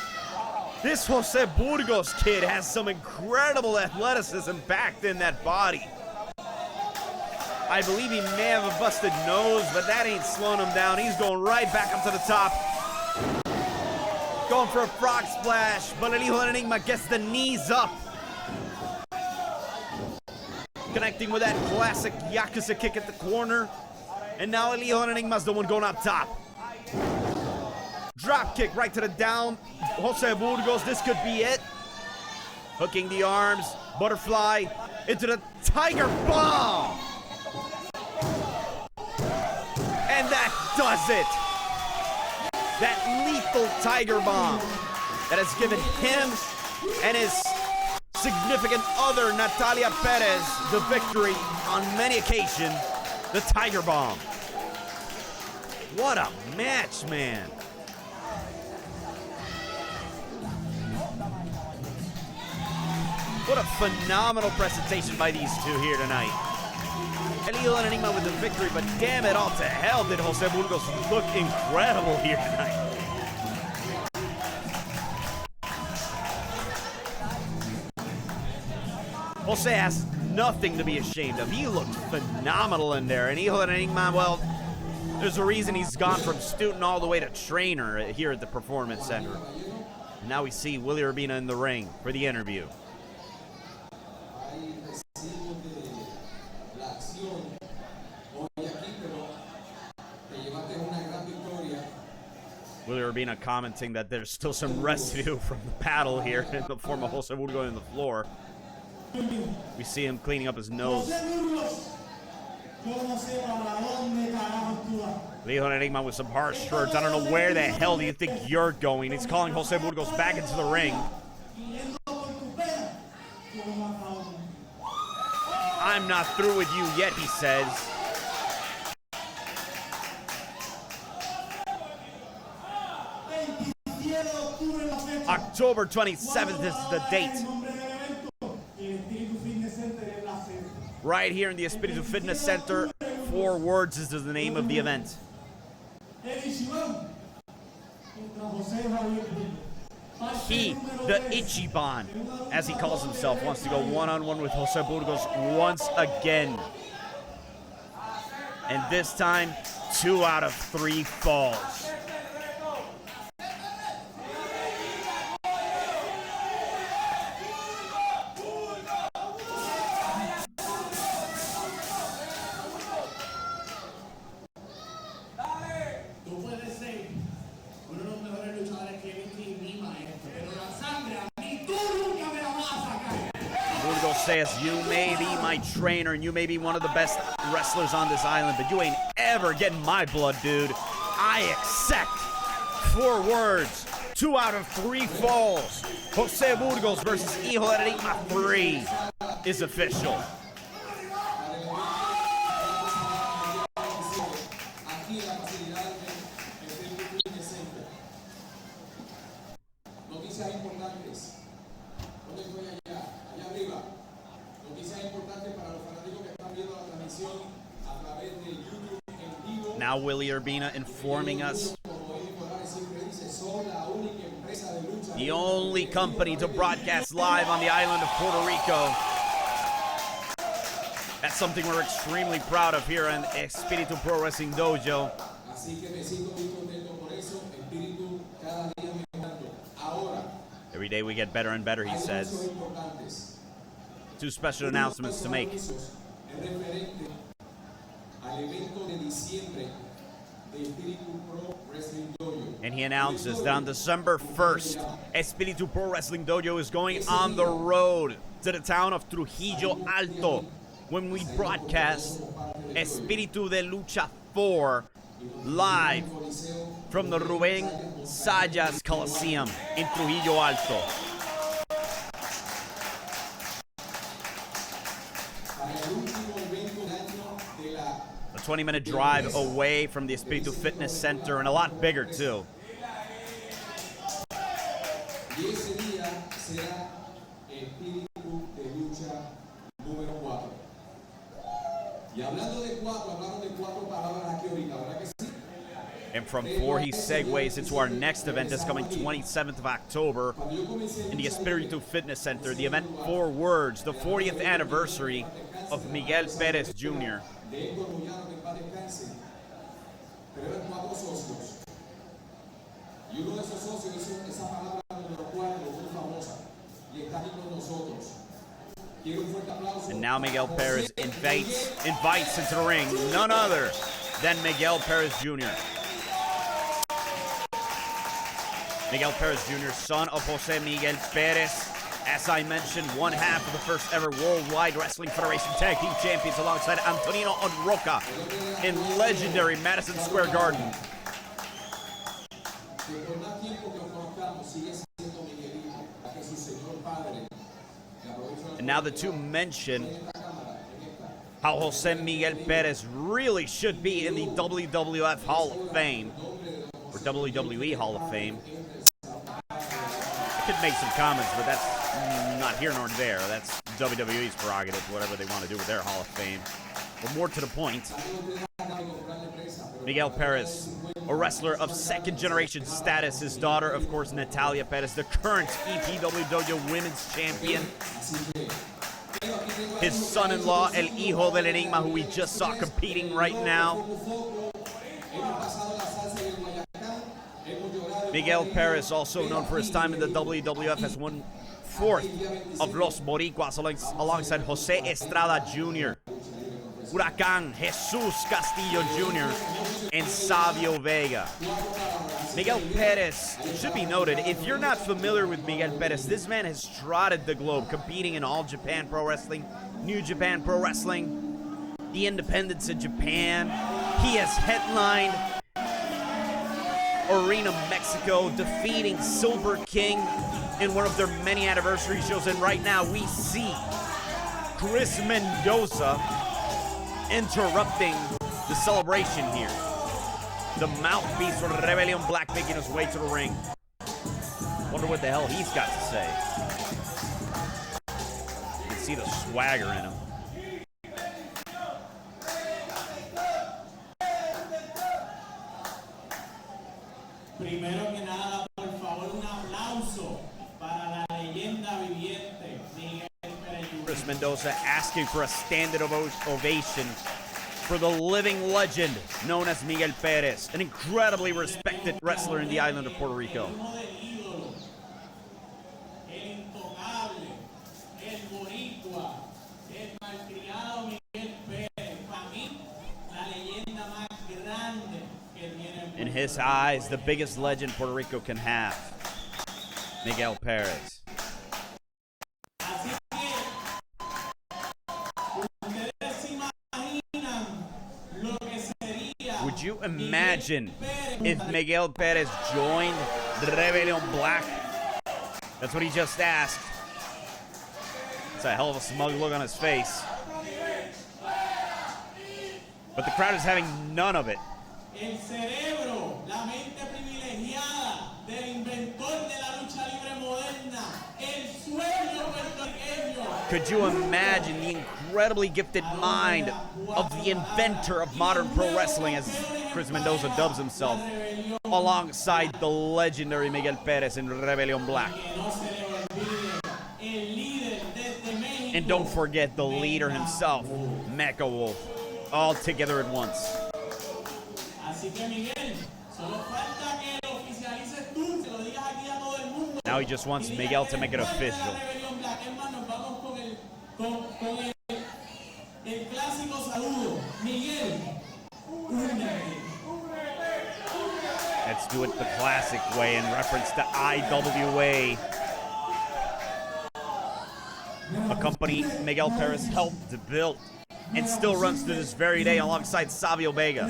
This Jose Burgos kid has some incredible athleticism backed in that body. I believe he may have a busted nose, but that ain't slowing him down. He's going right back up to the top. Going for a frog splash, but El Hijo de Enigma gets the knees up. Connecting with that classic Yakuza kick at the corner. And now El Hijo de Enigma's the one going up top. Drop kick right to the down. Jose Burgos, this could be it. Hooking the arms, butterfly into the tiger bomb. And that does it. That lethal tiger bomb that has given him and his significant other, Nathalya Pérez, the victory on many occasions, the tiger bomb. What a match, man. What a phenomenal presentation by these two here tonight. El Hijo de Enigma with the victory, but damn it all to hell did Jose Burgos look incredible here tonight. Jose has nothing to be ashamed of. He looked phenomenal in there. And Hijo de Enigma, well, there's a reason he's gone from student all the way to trainer here at the Performance Center. And now we see Willie Urbina in the ring for the interview. Willie Urbina commenting that there's still some residue from the battle here in the form of Jose Burgos on the floor. We see him cleaning up his nose. Hijo de Enigma with some harsh words. I don't know where the hell do you think you're going. He's calling Jose Burgos back into the ring. I'm not through with you yet, he says. October 27th is the date. Right here in the Espíritu Fitness Center. 4 words is the name of the event. He, the Ichiban, as he calls himself, wants to go one-on-one with Jose Burgos once again. And this time, 2 out of 3 falls. Says, you may be my trainer and you may be one of the best wrestlers on this island, but you ain't ever getting my blood, dude. I accept. 4 words, 2 out of 3 falls. Jose Burgos versus Hijo de Enigma 3 is official. Now Willie Urbina informing us. The only company to broadcast live on the island of Puerto Rico. That's something we're extremely proud of here in Espíritu Pro Wrestling Dojo. Every day we get better and better, he says. 2 special announcements to make. And he announces that on December 1st, Espíritu Pro Wrestling Dojo is going on the road to the town of Trujillo Alto when we broadcast Espíritu de Lucha 4 live from the Rubén Sayas Coliseum in Trujillo Alto. The 20-minute drive away from the Espíritu Fitness Center, and a lot bigger too. And from 4, he segues into our next event that's coming 27th of October in the Espíritu Fitness Center. The event 4 words, the 40th anniversary of Miguel Perez Jr. And now Miguel Perez invites into the ring none other than Miguel Perez Jr. Miguel Perez Jr., son of Jose Miguel Perez. As I mentioned, one half of the first ever Worldwide Wrestling Federation Tag Team Champions alongside Antonino Onroca in legendary Madison Square Garden. And now the two mention how Jose Miguel Perez really should be in the WWF Hall of Fame, or WWE Hall of Fame. I could make some comments, but that's not here nor there. That's WWE's prerogative, whatever they want to do with their Hall of Fame. But more to the point, Miguel Perez, a wrestler of second-generation status. His daughter, of course, Nathalya Perez, the current EPWD Women's Champion. His son-in-law, El Hijo del Enigma, who we just saw competing right now. Miguel Perez, also known for his time in the WWF, has won 4th of Los Boricuas alongside Jose Estrada Jr., Huracán Jesus Castillo Jr., and Savio Vega. Miguel Perez, should be noted, if you're not familiar with Miguel Perez, this man has trotted the globe, competing in All Japan Pro Wrestling, New Japan Pro Wrestling, the Independence of Japan. He has headlined Arena Mexico, defeating Silver King in one of their many anniversary shows. And right now we see Chris Mendoza interrupting the celebration here. The mouthpiece for Rebelión Black making his way to the ring. Wonder what the hell he's got to say. You can see the swagger in him. Primero que nada, por favor, un aplauso para la leyenda viviente, Miguel Perez Jr. Chris Mendoza asking for a standing ovation for the living legend known as Miguel Perez, an incredibly respected wrestler in the island of Puerto Rico. In his eyes, the biggest legend Puerto Rico can have, Miguel Perez. Would you imagine if Miguel Perez joined the Rebelión Black? That's what he just asked. It's a hell of a smug look on his face. But the crowd is having none of it. El cerebro, la mente privilegiada del inventor de la lucha libre moderna, el sueño puertorriqueño. Could you imagine the incredibly gifted mind of the inventor of modern pro wrestling, as Chris Mendoza dubs himself, alongside the legendary Miguel Perez in Rebelión Black? And don't forget the leader himself, Mecha Wolf, all together at once. Now he just wants Miguel to make it official. Let's do it the classic way in reference to IWA, a company Miguel Perez helped to build and still runs to this very day alongside Savio Vega.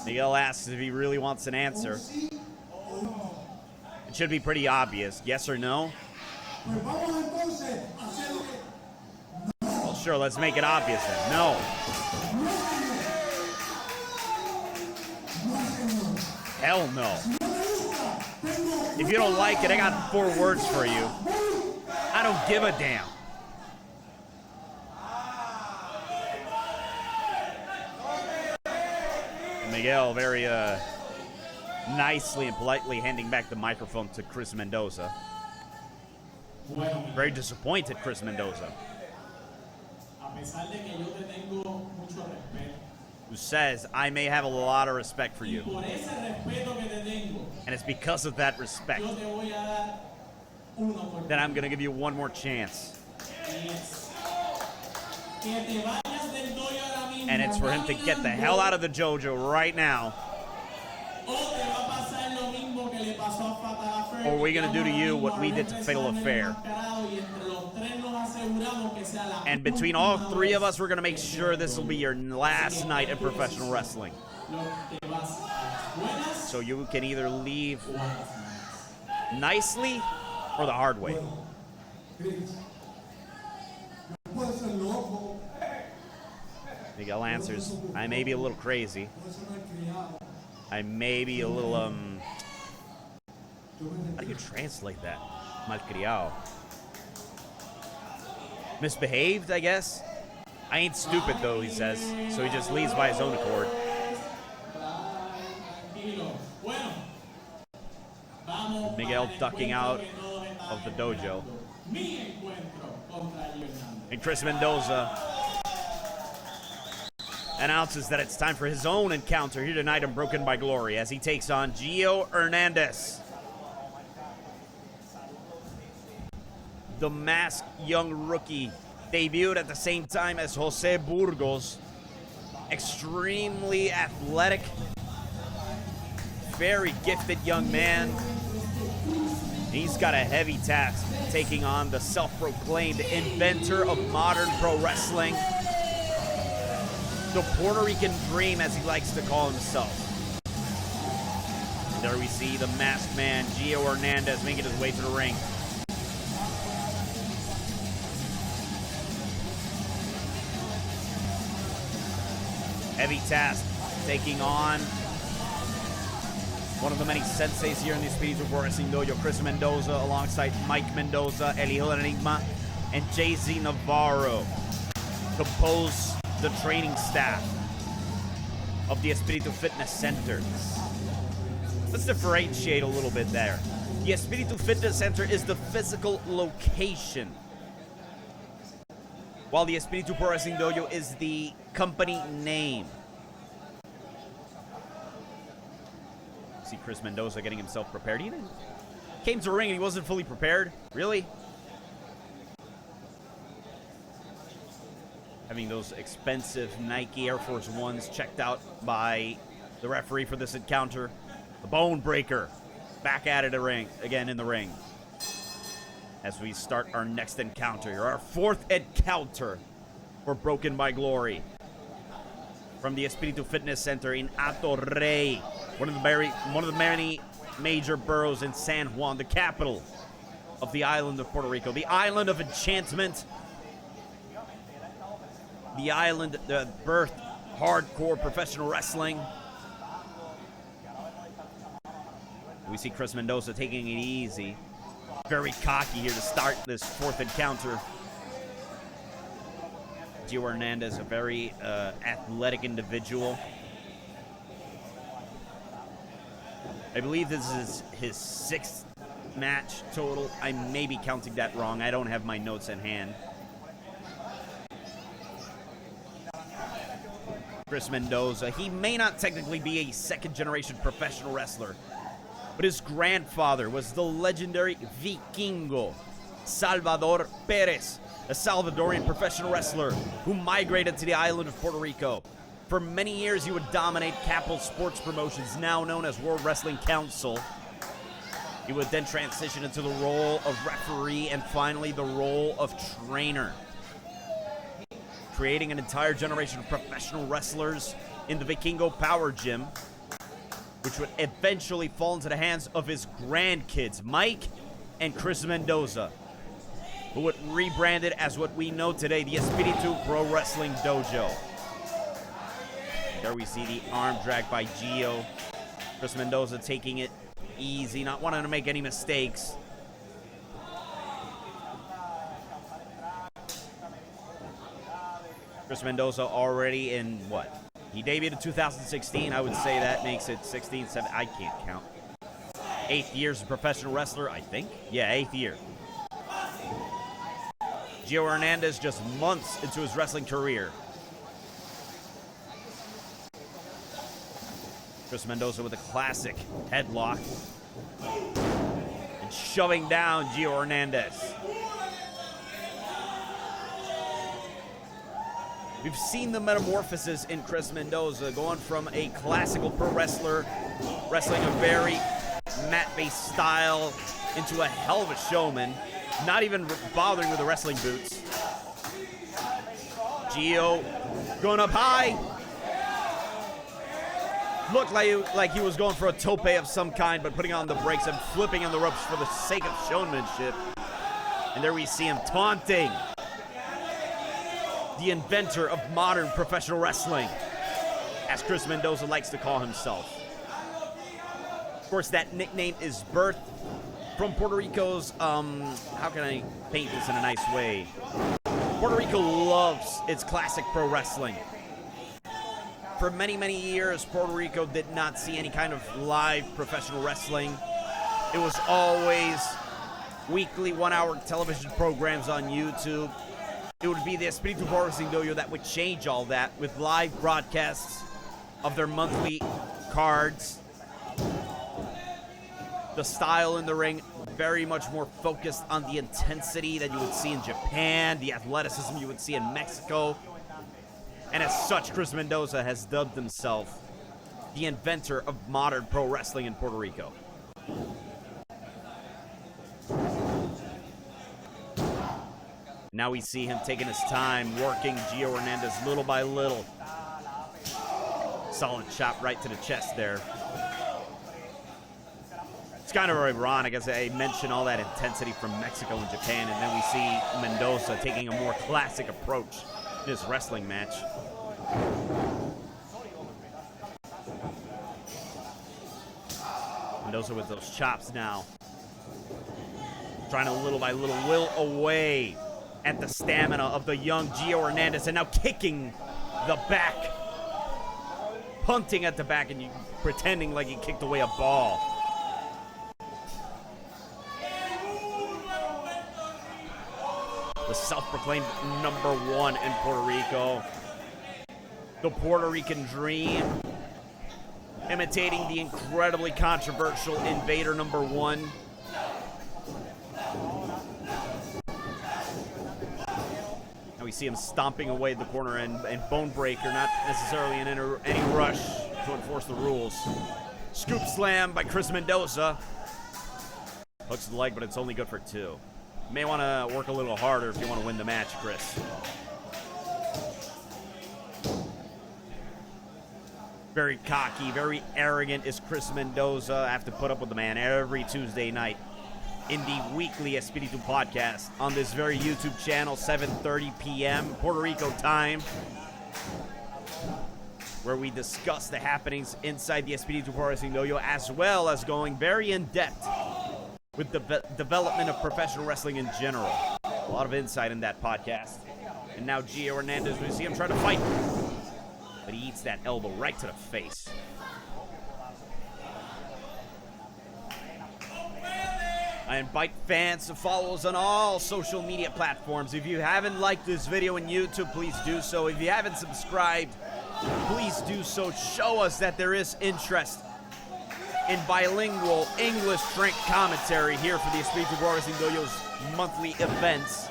Miguel asks if he really wants an answer. It should be pretty obvious, yes or no? Well, Sure, let's make it obvious then. No. Hell no. If you don't like it, I got 4 words for you. I don't give a damn. Miguel very nicely and politely handing back the microphone to Chris Mendoza. Very disappointed, Chris Mendoza. Who says, I may have a lot of respect for you. And it's because of that respect that I'm going to give you one more chance. And it's for him to get the hell out of the JoJo right now. Or are we going to do to you what we did to Fatal Affair? And between all 3 of us, we're going to make sure this will be your last night in professional wrestling. So you can either leave nicely or the hard way. Miguel answers, I may be a little crazy. I may be a little, how do you translate that? Malcriado. Misbehaved, I guess? I ain't stupid, though, he says. So he just leaves by his own accord. Miguel ducking out of the dojo. And Chris Mendoza announces that it's time for his own encounter here tonight in Broken by Glory as he takes on Hernandez. The masked young rookie debuted at the same time as Jose Burgos. Extremely athletic, very gifted young man. He's got a heavy task taking on the self-proclaimed inventor of modern pro wrestling. The Puerto Rican Dream, as he likes to call himself. There we see the masked man, Hernandez, making his way to the ring. Heavy task, taking on one of the many senseis here in the Espíritu Fitness Center, Chris Mendoza, alongside Mike Mendoza, El Hijo, Enigma, and Jay-Z Navarro, compose the training staff of the Espíritu Fitness Center. Let's differentiate a little bit there. The Espíritu Fitness Center is the physical location, while the Espíritu Pro Wrestling Dojo is the company name. See Chris Mendoza getting himself prepared. He didn't, came to the ring and he wasn't fully prepared. Really? Having those expensive Nike Air Force Ones checked out by the referee for this encounter. The Bone Breaker back at it again in the ring. As we start our next encounter, our 4th encounter for Broken by Glory from the Espíritu Fitness Center in Atorrey, one of the many major boroughs in San Juan, the capital of the island of Puerto Rico, the island of enchantment, the island that birthed hardcore professional wrestling. We see Chris Mendoza taking it easy. Very cocky here to start this 4th encounter. Hernandez, a very athletic individual. I believe this is his 6th match total. I may be counting that wrong. I don't have my notes in hand. Chris Mendoza, he may not technically be a 2nd-generation professional wrestler, but his grandfather was the legendary Vikingo Salvador Pérez, a Salvadorian professional wrestler who migrated to the island of Puerto Rico. For many years, he would dominate Capital Sports Promotions, now known as World Wrestling Council. He would then transition into the role of referee and finally the role of trainer, creating an entire generation of professional wrestlers in the Vikingo Power Gym, which would eventually fall into the hands of his grandkids, Mike and Chris Mendoza. who would rebrand it as what we know today, the Espíritu Pro Wrestling Dojo. There we see the arm drag by Gio. Chris Mendoza taking it easy, not wanting to make any mistakes. Chris Mendoza already in what? He debuted in 2016. I would say that makes it 16, 17. I can't count. 8th year as a professional wrestler, I think. Yeah, 8th year. Gio Hernandez just months into his wrestling career. Chris Mendoza with a classic headlock. And shoving down Gio Hernandez. We've seen the metamorphosis in Chris Mendoza, going from a classical pro wrestler, wrestling a very mat-based style, into a hell of a showman, not even bothering with the wrestling boots. Gio going up high. Looked like he was going for a tope of some kind, but putting on the brakes and flipping on the ropes for the sake of showmanship. And there we see him taunting the inventor of modern professional wrestling, as Chris Mendoza likes to call himself. Of course, that nickname is birthed from Puerto Rico's, how can I paint this in a nice way? Puerto Rico loves its classic pro wrestling. For many, many years, Puerto Rico did not see any kind of live professional wrestling. It was always weekly 1-hour television programs on YouTube. It would be the Espíritu Pro Wrestling Dojo that would change all that with live broadcasts of their monthly cards. The style in the ring, very much more focused on the intensity that you would see in Japan, the athleticism you would see in Mexico. And as such, Chris Mendoza has dubbed himself the inventor of modern pro wrestling in Puerto Rico. Now we see him taking his time, working Gio Hernandez little by little. Solid chop right to the chest there. It's kind of ironic as I mention all that intensity from Mexico and Japan, and then we see Mendoza taking a more classic approach in his wrestling match. Mendoza with those chops now. Trying to little by little will away at the stamina of the young Gio Hernandez, and now kicking the back. Punting at the back and pretending like he kicked away a ball. The self-proclaimed #1 in Puerto Rico. The Puerto Rican Dream. Imitating the incredibly controversial Invader #1. Now we see him stomping away the corner and Bone Breaker, not necessarily in any rush to enforce the rules. Scoop slam by Chris Mendoza. Hooks the leg, but it's only good for 2. You may want to work a little harder if you want to win the match, Chris. Very cocky, very arrogant is Chris Mendoza. I have to put up with the man every Tuesday night in the weekly Espíritu podcast on this very YouTube channel, 7:30 p.m. Puerto Rico time, where we discuss the happenings inside the Espíritu Pro Wrestling Dojo, as well as going very in-depth with the development of professional wrestling in general. A lot of insight in that podcast. And now Gio Hernandez, we see him trying to fight, but he eats that elbow right to the face. I invite fans to follow us on all social media platforms. If you haven't liked this video on YouTube, please do so. If you haven't subscribed, please do so. Show us that there is interest in bilingual English strength commentary here for the Espíritu Pro Wrestling Dojo's monthly events.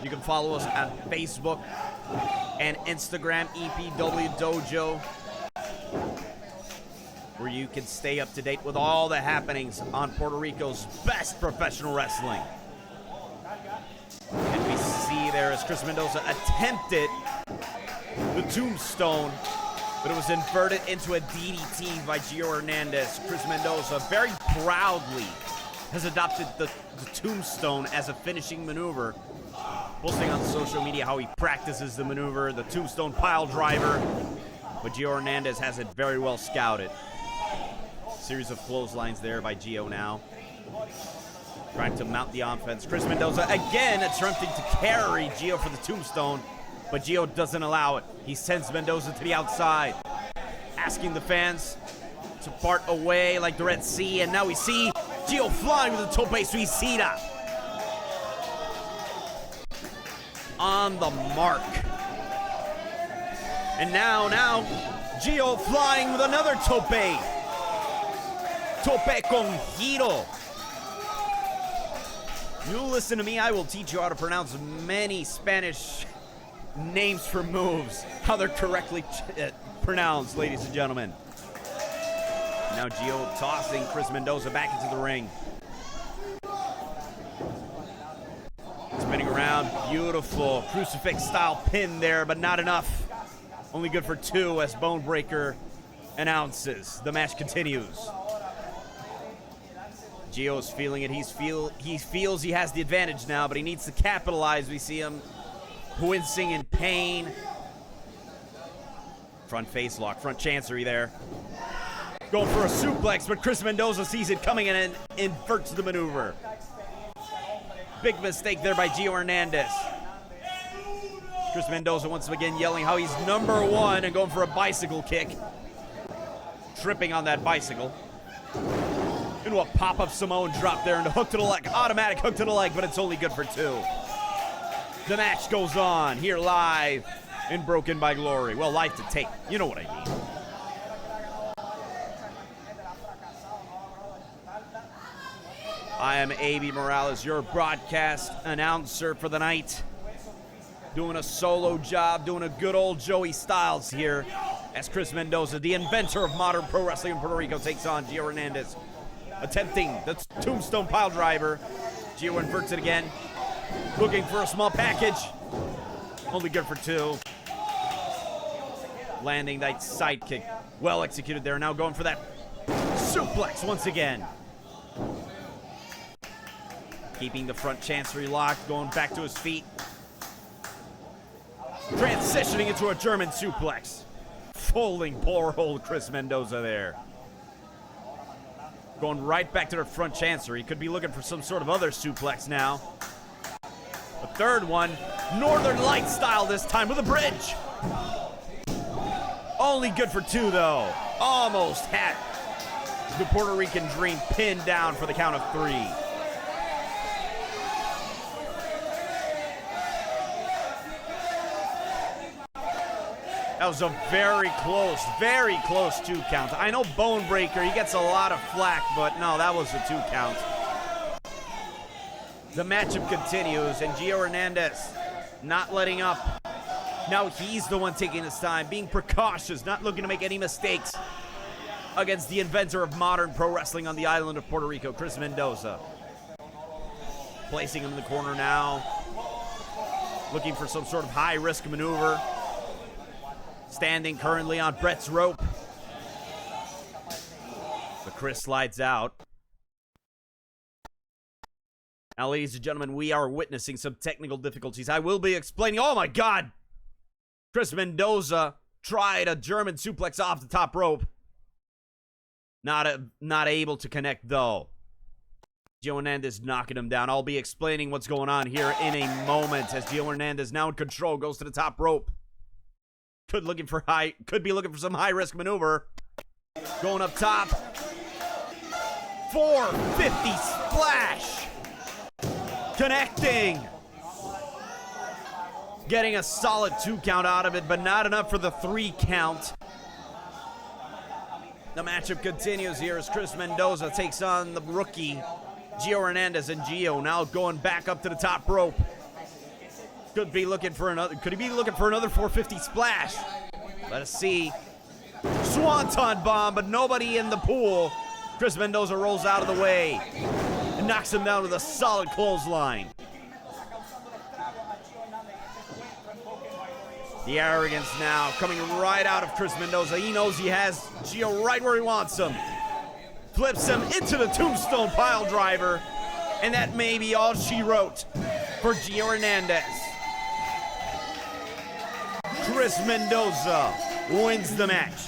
You can follow us on Facebook and Instagram, EPWD Dojo, where you can stay up to date with all the happenings on Puerto Rico's best professional wrestling. And we see there as Chris Mendoza attempted the tombstone, but it was inverted into a DDT by Gio Hernandez. Chris Mendoza very proudly has adopted the tombstone as a finishing maneuver, posting on social media how he practices the maneuver, the tombstone pile driver. But Gio Hernandez has it very well scouted. Series of clotheslines there by Gio now. Trying to mount the offense. Chris Mendoza again attempting to carry Gio for the tombstone, but Gio doesn't allow it. He sends Mendoza to the outside, asking the fans to part away like the Red Sea, and now we see Gio flying with the tope suicida. On the mark. And now, Gio flying with another tope. Tope con giro. You listen to me, I will teach you how to pronounce many Spanish names for moves, how they're correctly pronounced, ladies and gentlemen. Now Gio tossing Chris Mendoza back into the ring. Spinning around, beautiful crucifix style pin there, but not enough. Only good for 2 as Bonebreaker announces. The match continues. Gio's feeling it. He feels he has the advantage now, but he needs to capitalize. We see him wincing in pain. Front face lock, front chancery there. Going for a suplex, but Chris Mendoza sees it coming and inverts the maneuver. Big mistake there by Gio Hernandez. Chris Mendoza once again yelling how he's #1 and going for a bicycle kick. Tripping on that bicycle. Into a pop-up Samoan drop there and a hook to the leg. Automatic hook to the leg, but it's only good for 2. The match goes on here live in Broken by Glory. Well, live to tape. You know what I mean. I am A.B. Morales, your broadcast announcer for the night. Doing a solo job, doing a good old Joey Styles here as Chris Mendoza, the inventor of modern pro wrestling in Puerto Rico, takes on Gio Hernandez. Attempting the tombstone pile driver. Gio inverts it again. Looking for a small package. Only good for 2. Landing that sidekick. Well executed there. Now going for that suplex once again. Keeping the front chancery locked. Going back to his feet. Transitioning into a German suplex. Folding poor old Chris Mendoza there. Going right back to the front chancery. Could be looking for some sort of other suplex now. The third one, Northern Light style this time with a bridge. Only good for 2 though. Almost had the Puerto Rican Dream pinned down for the count of 3. That was a very close 2 count. I know Bonebreaker, he gets a lot of flack, but no, that was a 2 count. The matchup continues, and Gio Hernandez not letting up. Now he's the one taking his time, being precautious, not looking to make any mistakes against the inventor of modern pro wrestling on the island of Puerto Rico, Chris Mendoza. Placing him in the corner now. Looking for some sort of high-risk maneuver. Standing currently on Brett's rope. But Chris slides out. Now, ladies and gentlemen, we are witnessing some technical difficulties. I will be explaining. Oh, my God. Chris Mendoza tried a German suplex off the top rope. Not able to connect, though. Gio Hernandez knocking him down. I'll be explaining what's going on here in a moment as Gio Hernandez now in control goes to the top rope. Could be looking for some high-risk maneuver. Going up top. 450 splash. Connecting. Getting a solid 2 count out of it, but not enough for the 3 count. The matchup continues here as Chris Mendoza takes on the rookie, Gio Hernandez, and Gio now going back up to the top rope. Could he be looking for another 450 splash? Let us see. Swanton bomb, but nobody in the pool. Chris Mendoza rolls out of the way and knocks him down with a solid clothesline. The arrogance now coming right out of Chris Mendoza. He knows he has Gio right where he wants him. flips him into the tombstone pile driver. And that may be all she wrote for Gio Hernandez. Chris Mendoza wins the match.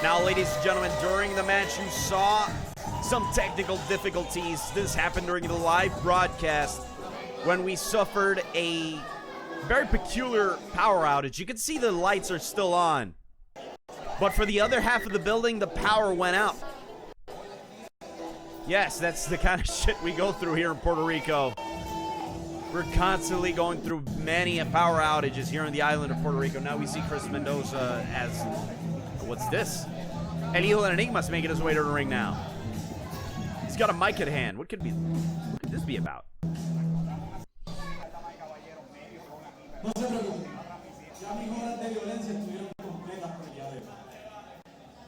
Now, ladies and gentlemen, during the match, you saw some technical difficulties. This happened during the live broadcast when we suffered a very peculiar power outage. You can see the lights are still on, but for the other half of the building, the power went out. Yes, that's the kind of shit we go through here in Puerto Rico. We're constantly going through many power outages here on the island of Puerto Rico. Now we see Chris Mendoza as... what's this? El Hijo de Enigma's making his way to the ring now. He's got a mic at hand. What could this be about?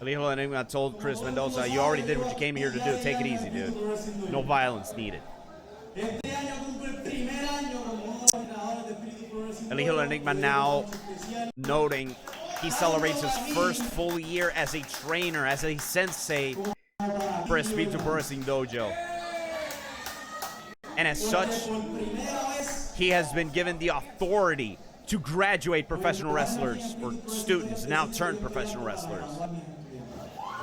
El Hijo de Enigma told Chris Mendoza, you already did what you came here to do. Take it easy, dude. No violence needed. El Hijo de Enigma now noting he celebrates his first full year as a trainer, as a sensei for Espíritu Fitness Dojo. And as such, he has been given the authority to graduate professional wrestlers, or students, now turned professional wrestlers.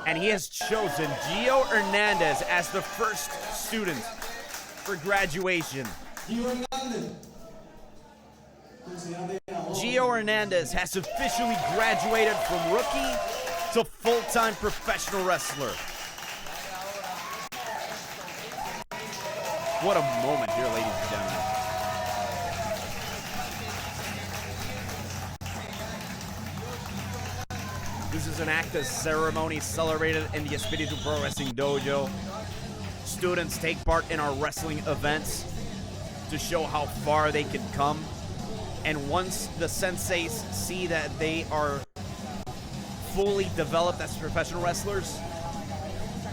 And he has chosen Gio Hernandez as the first student for graduation. Gio Hernandez has officially graduated from rookie to full-time professional wrestler. What a moment here, ladies and gentlemen. This is an active ceremony celebrated in the Espíritu Pro Wrestling Dojo. Students take part in our wrestling events to show how far they can come. And once the senseis see that they are fully developed as professional wrestlers,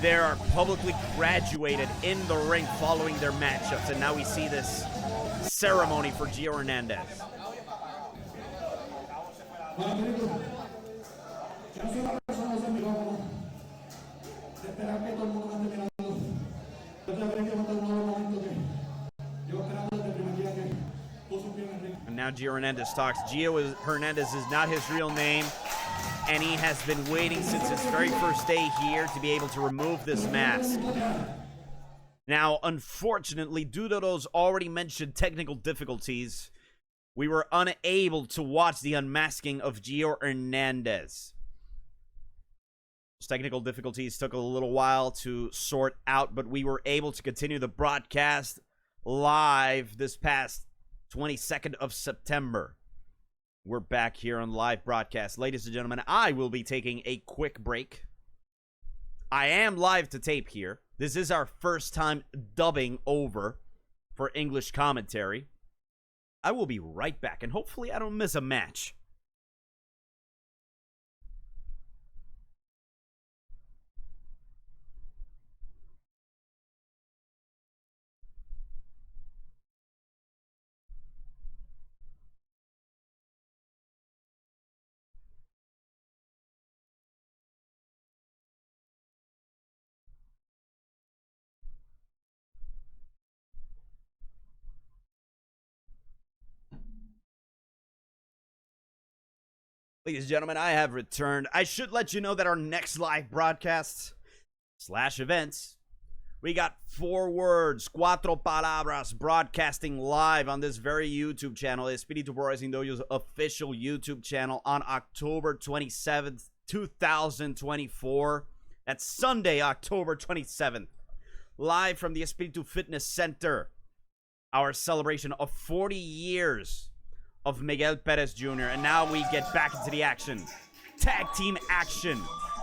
they are publicly graduated in the ring following their matchups. And now we see this ceremony for Gio Hernandez. And now Gio Hernandez talks. Hernandez is not his real name, and he has been waiting since his very first day here to be able to remove this mask. Now, unfortunately, due to those already mentioned technical difficulties, we were unable to watch the unmasking of Gio Hernandez. Those technical difficulties took a little while to sort out, but we were able to continue the broadcast live this past 22nd of September. We're back here on live broadcast. Ladies and gentlemen, I will be taking a quick break. I am live to tape here. This is our first time dubbing over for English commentary. I will be right back, and hopefully I don't miss a match. Ladies and gentlemen, I have returned. I should let you know that our next live broadcasts / events, we got 4 words, cuatro palabras, broadcasting live on this very YouTube channel, Espíritu Pro Wrestling Dojo's official YouTube channel, on October 27th, 2024. That's Sunday, October 27th. Live from the Espíritu Fitness Center. Our celebration of 40 years of Miguel Perez Jr. And now we get back into the action. Tag team action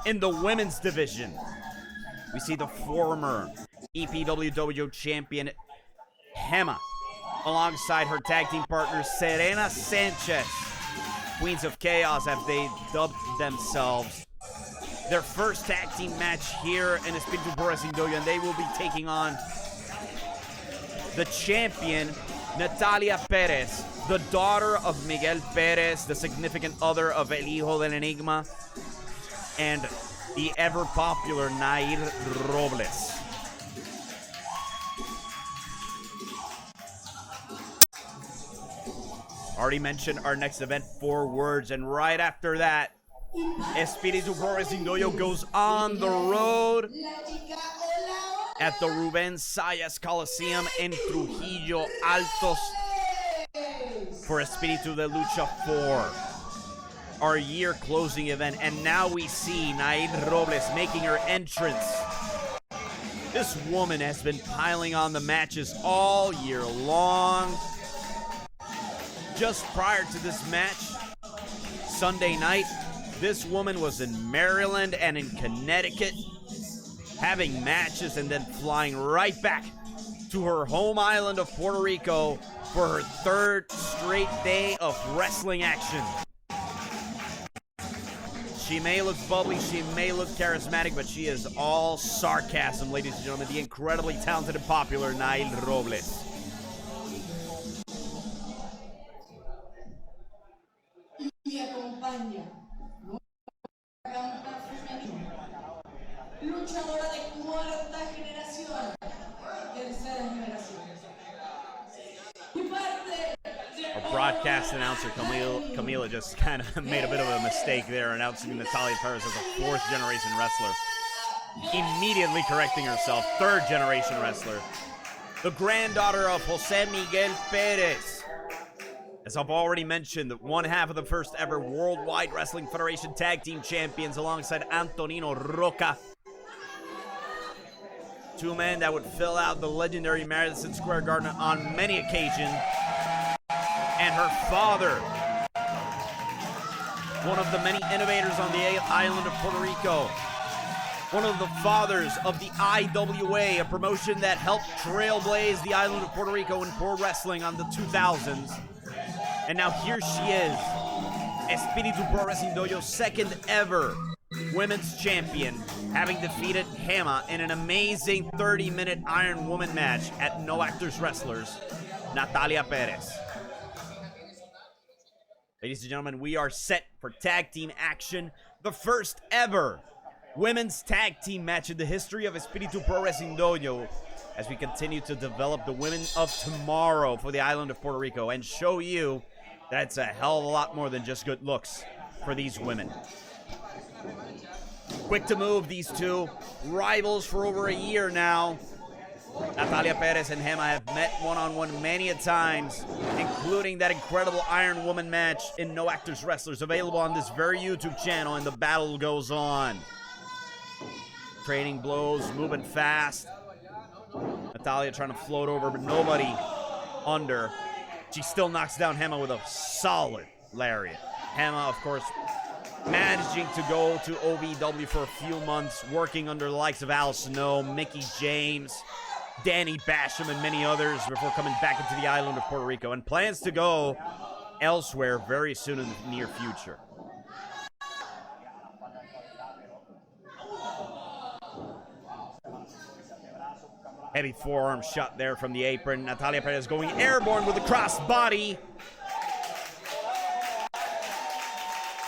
in the women's division. We see the former EPWD champion Gema alongside her tag team partner Serena Sánchez. Queens of Chaos, as they dubbed themselves. Their first tag team match here in Espíritu Pro Wrestling Dojo, and they will be taking on the champion Nathalya Pérez the daughter of Miguel Perez, the significant other of El Hijo del Enigma, and the ever-popular Nahir Robles. Already mentioned our next event, 4 words, and right after that, Espíritu Pro Wrestling Dojo goes on the road at the Rubén Sayas Coliseum in Trujillo Altos for Espíritu de Lucha 4, our year closing event. And now we see Nahir Robles making her entrance. This woman has been piling on the matches all year long. Just prior to this match, Sunday night, this woman was in Maryland and in Connecticut, having matches and then flying right back to her home island of Puerto Rico for her 3rd straight day of wrestling action. She may look bubbly, she may look charismatic, but she is all sarcasm, ladies and gentlemen. The incredibly talented and popular Nahir Robles. Luchadora de 4ª generación, 3ª generación. Our broadcast announcer, Camila, just kind of made a bit of a mistake there, announcing Nathalya Perez as a 4th generation wrestler. Immediately correcting herself, 3rd generation wrestler. The granddaughter of José Miguel Perez. As I've already mentioned, one half of the first ever Worldwide Wrestling Federation Tag Team Champions alongside Antonino Roca. 2 men that would fill out the legendary Madison Square Garden on many occasions. And her father, one of the many innovators on the island of Puerto Rico. One of the fathers of the IWA, a promotion that helped trailblaze the island of Puerto Rico in pro wrestling on the 2000s. And now here she is, Espíritu Pro Wrestling Dojo's 2nd ever women's champion, having defeated Gema in an amazing 30-minute Iron Woman match at No Actors Wrestlers, Nathalya Perez. Ladies and gentlemen, we are set for tag team action. The first ever women's tag team match in the history of Espíritu Pro Wrestling Dojo, as we continue to develop the women of tomorrow for the island of Puerto Rico and show you that it's a hell of a lot more than just good looks for these women. Quick to move, these two rivals for over a year now. Nathalya Perez and Gema have met one-on-one many a times, including that incredible Iron Woman match in No Actors Wrestlers, available on this very YouTube channel, and the battle goes on. Trading blows, moving fast. Nathalya trying to float over, but nobody under. She still knocks down Gema with a solid lariat. Gema, of course, managing to go to OVW for a few months, working under the likes of Al Snow, Mickey James, Danny Basham, and many others before coming back into the island of Puerto Rico, and plans to go elsewhere very soon in the near future. Heavy forearm shot there from the apron. Nathalya Perez going airborne with a crossbody.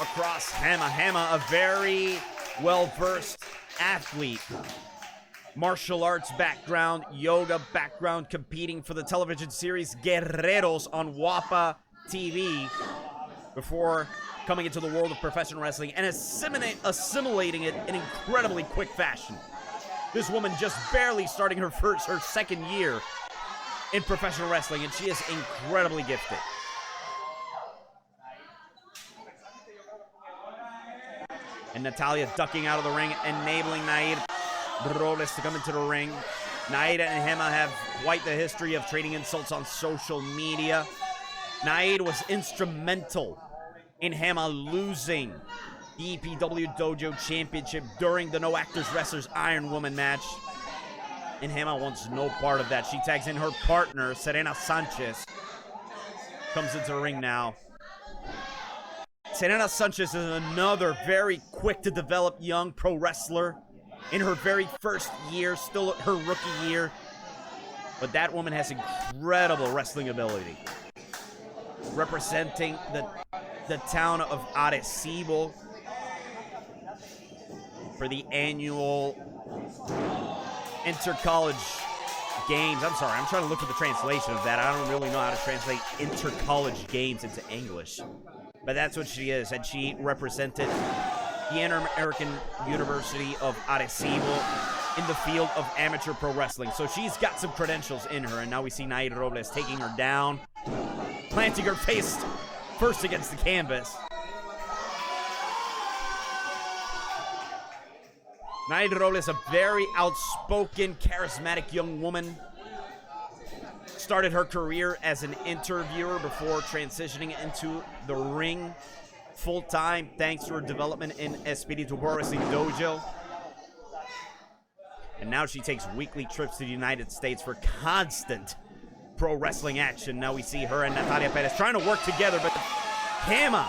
Across Gema. Gema, a very well-versed athlete. Martial arts background, yoga background, competing for the television series Guerreros on WAPA TV before coming into the world of professional wrestling and assimilating it in incredibly quick fashion. This woman just barely starting her second year in professional wrestling, and she is incredibly gifted. And Nathalya ducking out of the ring, enabling Nahir Robles to come into the ring. Nahir and Gema have quite the history of trading insults on social media. Nahir was instrumental in Gema losing the EPWD Dojo Championship during the No Actors Wrestlers Iron Woman match. And Gema wants no part of that. She tags in her partner, Serena Sánchez. Comes into the ring now. Serena Sánchez is another very quick to develop young pro wrestler in her very first year, still her rookie year. But that woman has incredible wrestling ability. representing the town of Arecibo for the annual Inter-College Games. I'm sorry, I'm trying to look at the translation of that. I don't really know how to translate Inter-College Games into English. But that's what she is, and she represented the Inter-American University of Arecibo in the field of amateur pro wrestling. So she's got some credentials in her, and now we see Nahir Robles taking her down, planting her face first against the canvas. Nahir Robles, a very outspoken, charismatic young woman. Started her career as an interviewer before transitioning into the ring full-time thanks to her development in Espíritu Wrestling Dojo. And now she takes weekly trips to the United States for constant pro wrestling action. Now we see her and Nathalya Pérez trying to work together, but Gema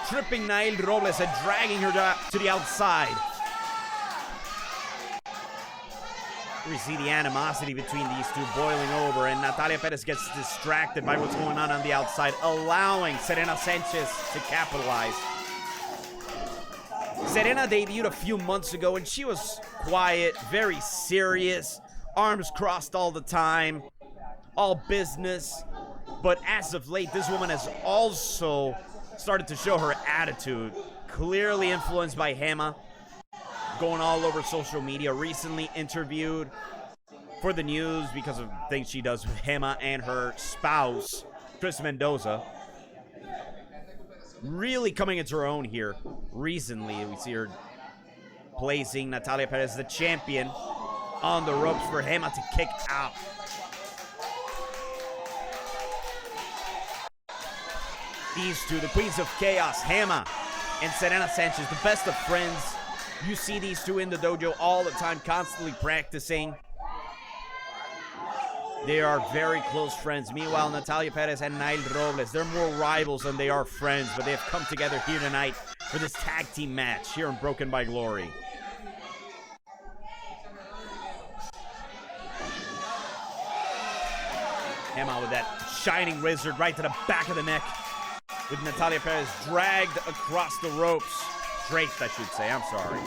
tripping Nahir Robles and dragging her to the outside. We see the animosity between these two boiling over, and Nathalya Pérez gets distracted by what's going on the outside, allowing Serena Sánchez to capitalize. Serena debuted a few months ago, and she was quiet, very serious, arms crossed all the time, all business. But as of late, this woman has also started to show her attitude, clearly influenced by Gema, going all over social media, recently interviewed for the news because of things she does with Gema and her spouse, Mendoza. Really coming into her own here recently. We see her placing Nathalya Pérez, the champion, on the ropes for Gema to kick out. These two, the Queens of Chaos, Gema and Serena Sánchez, the best of friends. You see these two in the dojo all the time, constantly practicing. They are very close friends. Meanwhile, Nathalya Pérez and Nahir Robles, they're more rivals than they are friends, but they have come together here tonight for this tag team match here in Broken by Glory. Gema with that shining wizard right to the back of the neck, with Nathalya Pérez dragged across the ropes. Draped, I should say. I'm sorry.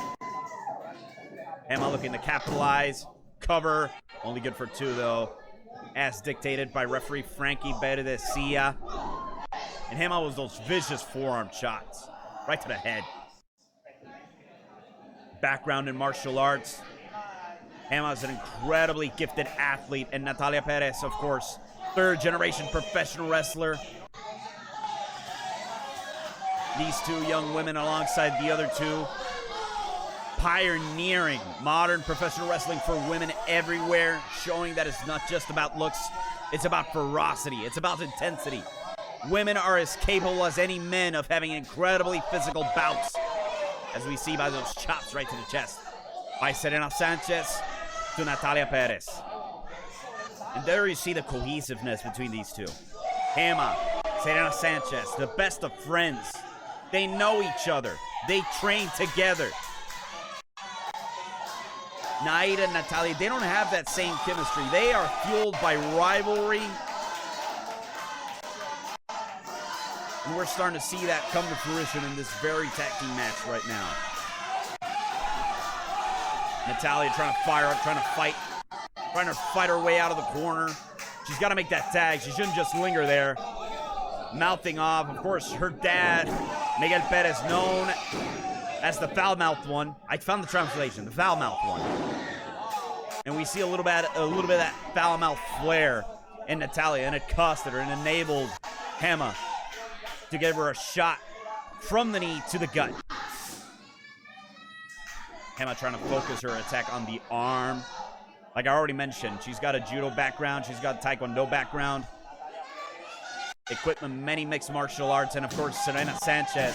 Gema looking to capitalize. Cover. Only good for two, though. As dictated by referee Frankie Berdecilla. And Gema was those vicious forearm shots. Right to the head. Background in martial arts. Gema is an incredibly gifted athlete. And Nathalya Pérez, of course, third-generation professional wrestler. These two young women alongside the other two, pioneering modern professional wrestling for women everywhere, showing that it's not just about looks, it's about ferocity, it's about intensity. Women are as capable as any men of having incredibly physical bouts, as we see by those chops right to the chest, by Serena Sánchez to Nathalya Pérez. And there you see the cohesiveness between these two. Gema, Serena Sánchez, the best of friends. They know each other. They train together. Nahir and Nathalya, they don't have that same chemistry. They are fueled by rivalry. And we're starting to see that come to fruition in this very tag team match right now. Nathalya trying to fire up, trying to fight her way out of the corner. She's got to make that tag. She shouldn't just linger there. Mouthing off, of course, her dad, Miguel Perez, known as the foul-mouthed one. I found the translation, the foul-mouthed one. And we see a little bit of that foul-mouthed flair in Nathalya, and it costed her and enabled Gema to give her a shot from the knee to the gut. Gema trying to focus her attack on the arm. Like I already mentioned, she's got a judo background, she's got a taekwondo background. Equipment, many mixed martial arts, and of course Serena Sánchez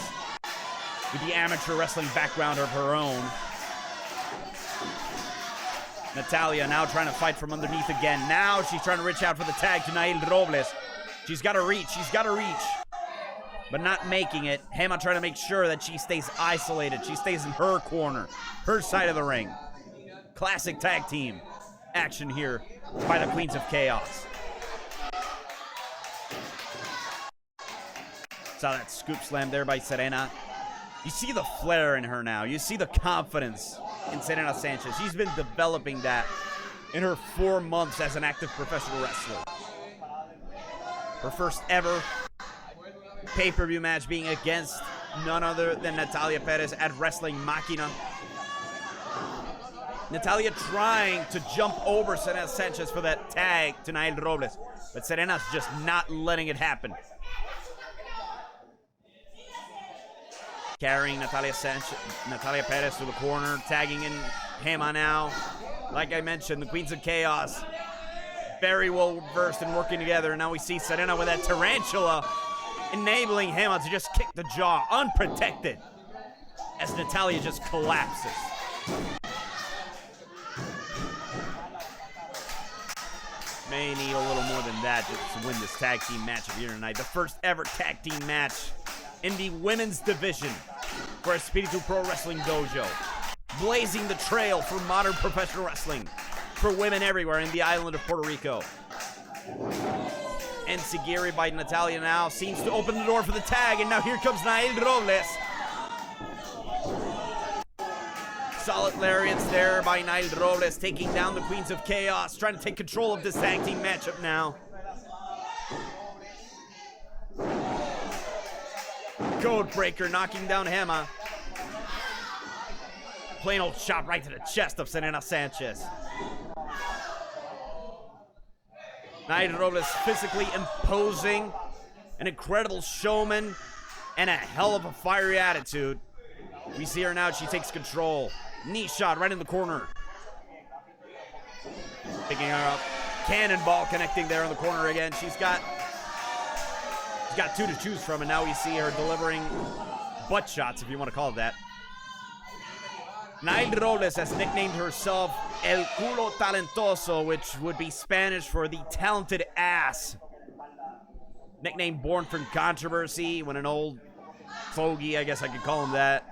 with the amateur wrestling background of her own. Nathalya now trying to fight from underneath again. Now she's trying to reach out for the tag to Nahir Robles. She's got to reach, but not making it. Gema trying to make sure that she stays isolated. She stays in her corner, her side of the ring. Classic tag team action here by the Queens of Chaos. Saw that scoop slam there by Serena. You see the flair in her now. You see the confidence in Serena Sánchez. She's been developing that in her 4 months as an active professional wrestler. Her first ever pay-per-view match being against none other than Nathalya Pérez at Wrestling Máquina. Nathalya trying to jump over Serena Sánchez for that tag to Nahir Robles, but Serena's just not letting it happen. Carrying Nathalya Pérez to the corner, tagging in Gema now. Like I mentioned, the Queens of Chaos, very well versed in working together. And now we see Serena with that tarantula, enabling Gema to just kick the jaw, unprotected, as Nathalya just collapses. May need a little more than that just to win this tag team match of here tonight. The first ever tag team match in the women's division for Espíritu Pro Wrestling Dojo. Blazing the trail for modern professional wrestling for women everywhere in the island of Puerto Rico. And Sigiri by Nathalya now seems to open the door for the tag, and now here comes Nahir Robles. Solid lariats there by Nahir Robles, taking down the Queens of Chaos, trying to take control of this tag team matchup now. Codebreaker knocking down Gema. Plain old shot right to the chest of Serena Sánchez. Nahir Robles physically imposing, an incredible showman, and a hell of a fiery attitude. We see her now, she takes control. Knee shot right in the corner. Picking her up. Cannonball connecting there in the corner again. She's got two to choose from, and now we see her delivering butt shots, if you want to call it that. Nahir Robles has nicknamed herself El Culo Talentoso, which would be Spanish for the talented ass. Nickname born from controversy when an old fogey, I guess I could call him that,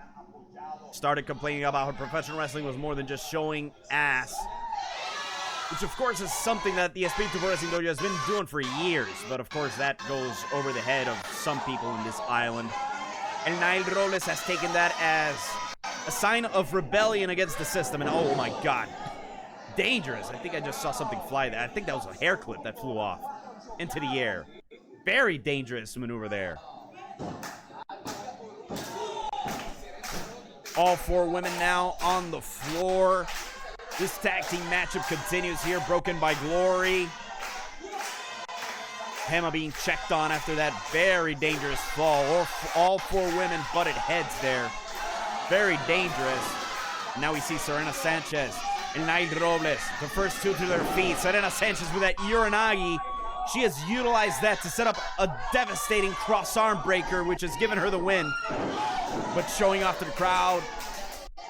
started complaining about how professional wrestling was more than just showing ass. Which, of course, is something that the Espíritu Pro Wrestling Dojo has been doing for years. But, of course, that goes over the head of some people in this island. And Nahir Robles has taken that as a sign of rebellion against the system. And, oh, my God. Dangerous. I think I just saw something fly there. I think that was a hair clip that flew off into the air. Very dangerous maneuver there. All 4 women now on the floor. This tag team matchup continues here, broken by Glory. Gema being checked on after that very dangerous fall. All 4 women butted heads there. Very dangerous. Now we see Serena Sánchez and Nahir Robles, the first 2 to their feet. Serena Sánchez with that Uranagi. She has utilized that to set up a devastating cross-arm breaker, which has given her the win. But showing off to the crowd,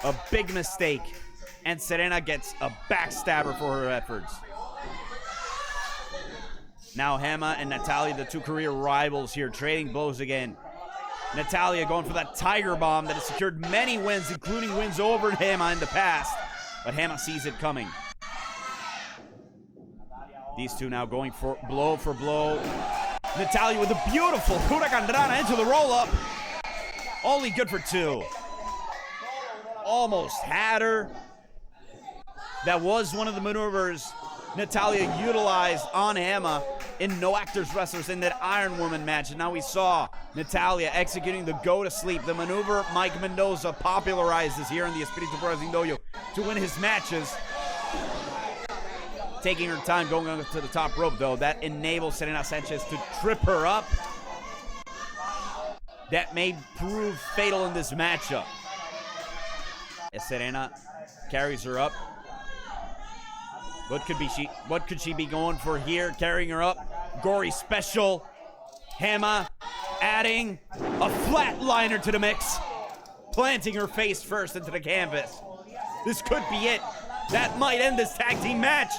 a big mistake. And Serena gets a backstabber for her efforts. Now Gema and Nathalya, the 2 career rivals here, trading blows again. Nathalya going for that Tiger Bomb that has secured many wins, including wins over Gema in the past. But Gema sees it coming. These 2 now going for blow. Nathalya with a beautiful Huracanrana into the roll-up. Only good for 2. Almost had her. That was one of the maneuvers Nathalya utilized on Gema in No Actors Wrestlers in that Iron Woman match. And now we saw Nathalya executing the go to sleep, the maneuver Mike Mendoza popularizes here in the Espíritu Pro Wrestling Dojo to win his matches. Taking her time going on to the top rope, though. That enables Serena Sánchez to trip her up. That may prove fatal in this matchup. As Serena carries her up. What could she be going for here? Carrying her up. Gory special. Gema adding a flatliner to the mix. Planting her face first into the canvas. This could be it. That might end this tag team match.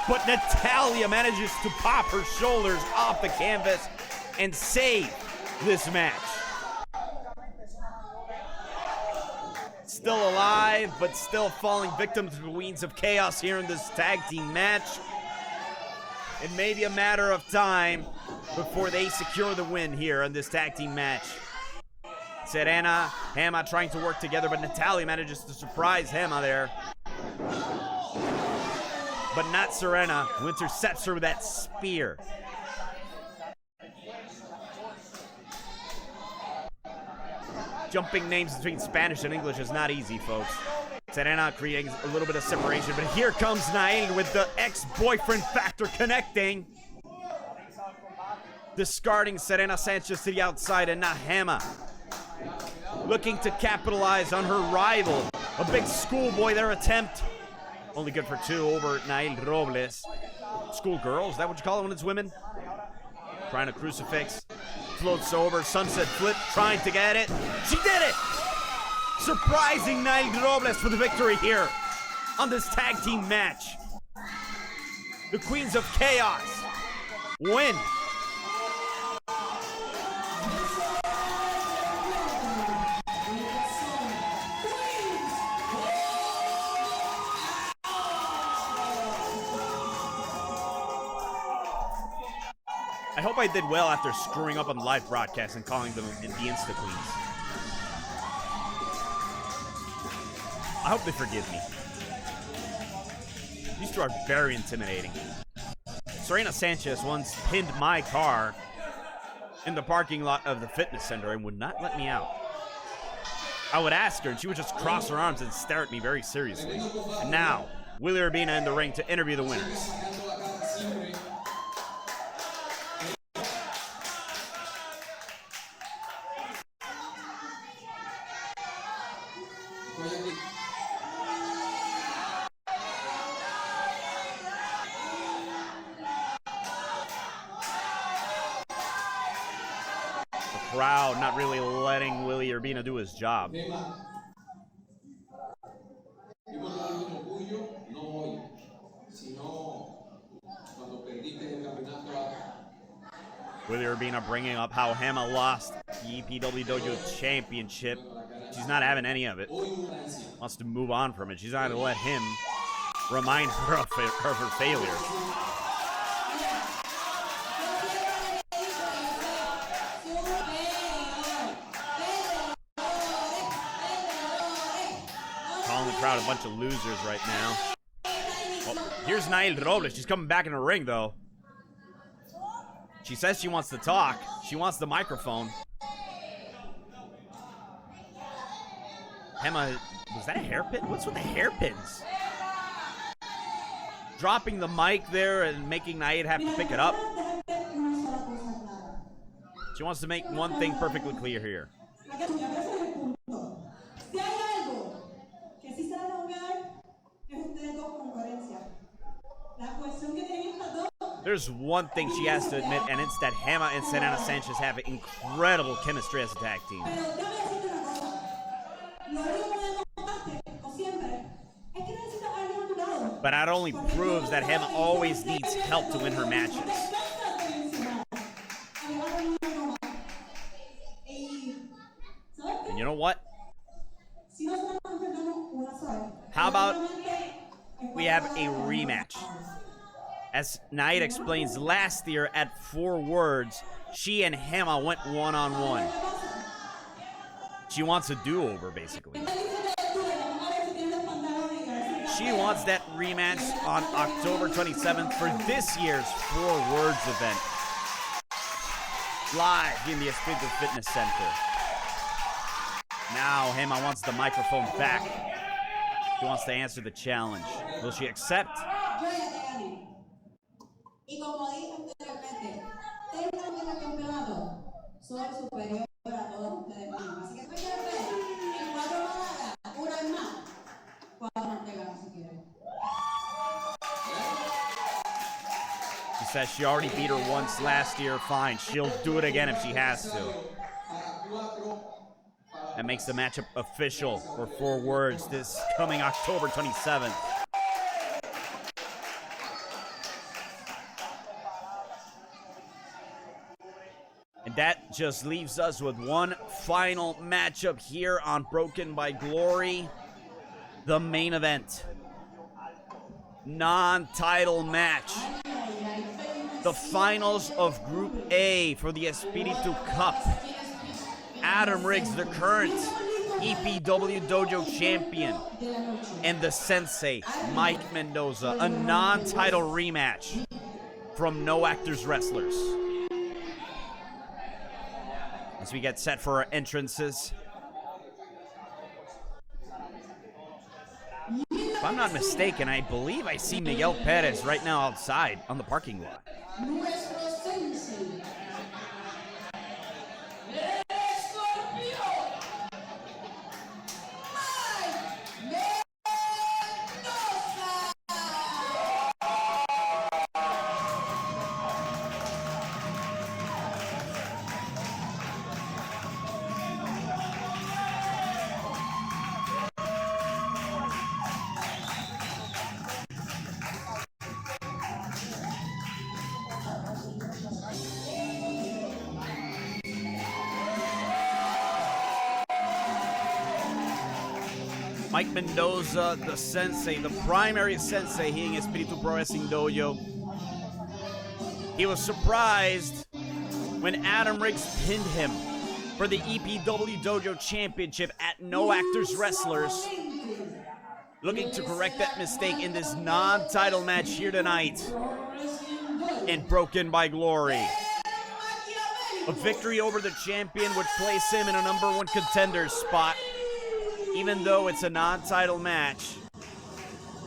But Nathalya manages to pop her shoulders off the canvas and save this match. Still alive, but still falling victim to the Queens of Chaos here in this tag team match. It may be a matter of time before they secure the win here in this tag team match. Serena, Gema trying to work together, but Nathalya manages to surprise Gema there. But not Serena, who intercepts her with that spear. Jumping names between Spanish and English is not easy, folks. Serena creating a little bit of separation, but here comes Nahir with the ex-boyfriend factor connecting. Discarding Serena Sánchez to the outside, and now Gema looking to capitalize on her rival. A big schoolboy there attempt. Only good for 2 over Nahir Robles. Schoolgirl, is that what you call it when it's women? Trying to crucifix. Floats over, sunset flip, trying to get it. She did it! Surprising Nahir Robles for the victory here on this tag team match. The Queens of Chaos win. I hope I did well after screwing up on the live broadcast and calling them the Insta Queens. I hope they forgive me. These two are very intimidating. Serena Sánchez once pinned my car in the parking lot of the fitness center and would not let me out. I would ask her and she would just cross her arms and stare at me very seriously. And now, Willie Urbina in the ring to interview the winners. Crowd not really letting Willie Urbina do his job. Willie Urbina bringing up how Gema lost the EPWD championship. She's not having any of it. Wants to move on from it. She's not going to let him remind her of her failure. The crowd a bunch of losers right now. Oh, here's Nahir Robles. She's coming back in the ring, though. She says she wants to talk. She wants the microphone. Gema, was that a hairpin? What's with the hairpins? Dropping the mic there and making Nahir have to pick it up. She wants to make one thing perfectly clear here. There's one thing she has to admit, and it's that Gema and Serena Sánchez have incredible chemistry as a tag team. But that only proves that Gema always needs help to win her matches. And you know what? How about we have a rematch? As Nahir explains, last year at 4 words, she and Gema went one-on-one. She wants a do-over, basically. She wants that rematch on October 27th for this year's 4 words event. Live in the Espíritu Fitness Center. Now Gema wants the microphone back. She wants to answer the challenge. Will she accept? She says she already beat her once last year. Fine, she'll do it again if she has to. That makes the matchup official for 4 words this coming October 27th. And that just leaves us with one final matchup here on Broken by Glory. The main event. Non-title match. The finals of Group A for the Espíritu Cup. Adam Riggs, the current EPW Dojo champion, and the sensei, Mike Mendoza, a non-title rematch from No Actors Wrestlers. As we get set for our entrances. If I'm not mistaken, I believe I see Miguel Perez right now outside on the parking lot. Mike Mendoza, the sensei, the primary sensei here in Espíritu Pro Wrestling Dojo. He was surprised when Adam Riggs pinned him for the EPW Dojo Championship at No Actors Wrestlers. Looking to correct that mistake in this non-title match here tonight. And Broken by Glory. A victory over the champion would place him in a #1 contender spot, even though it's a non-title match.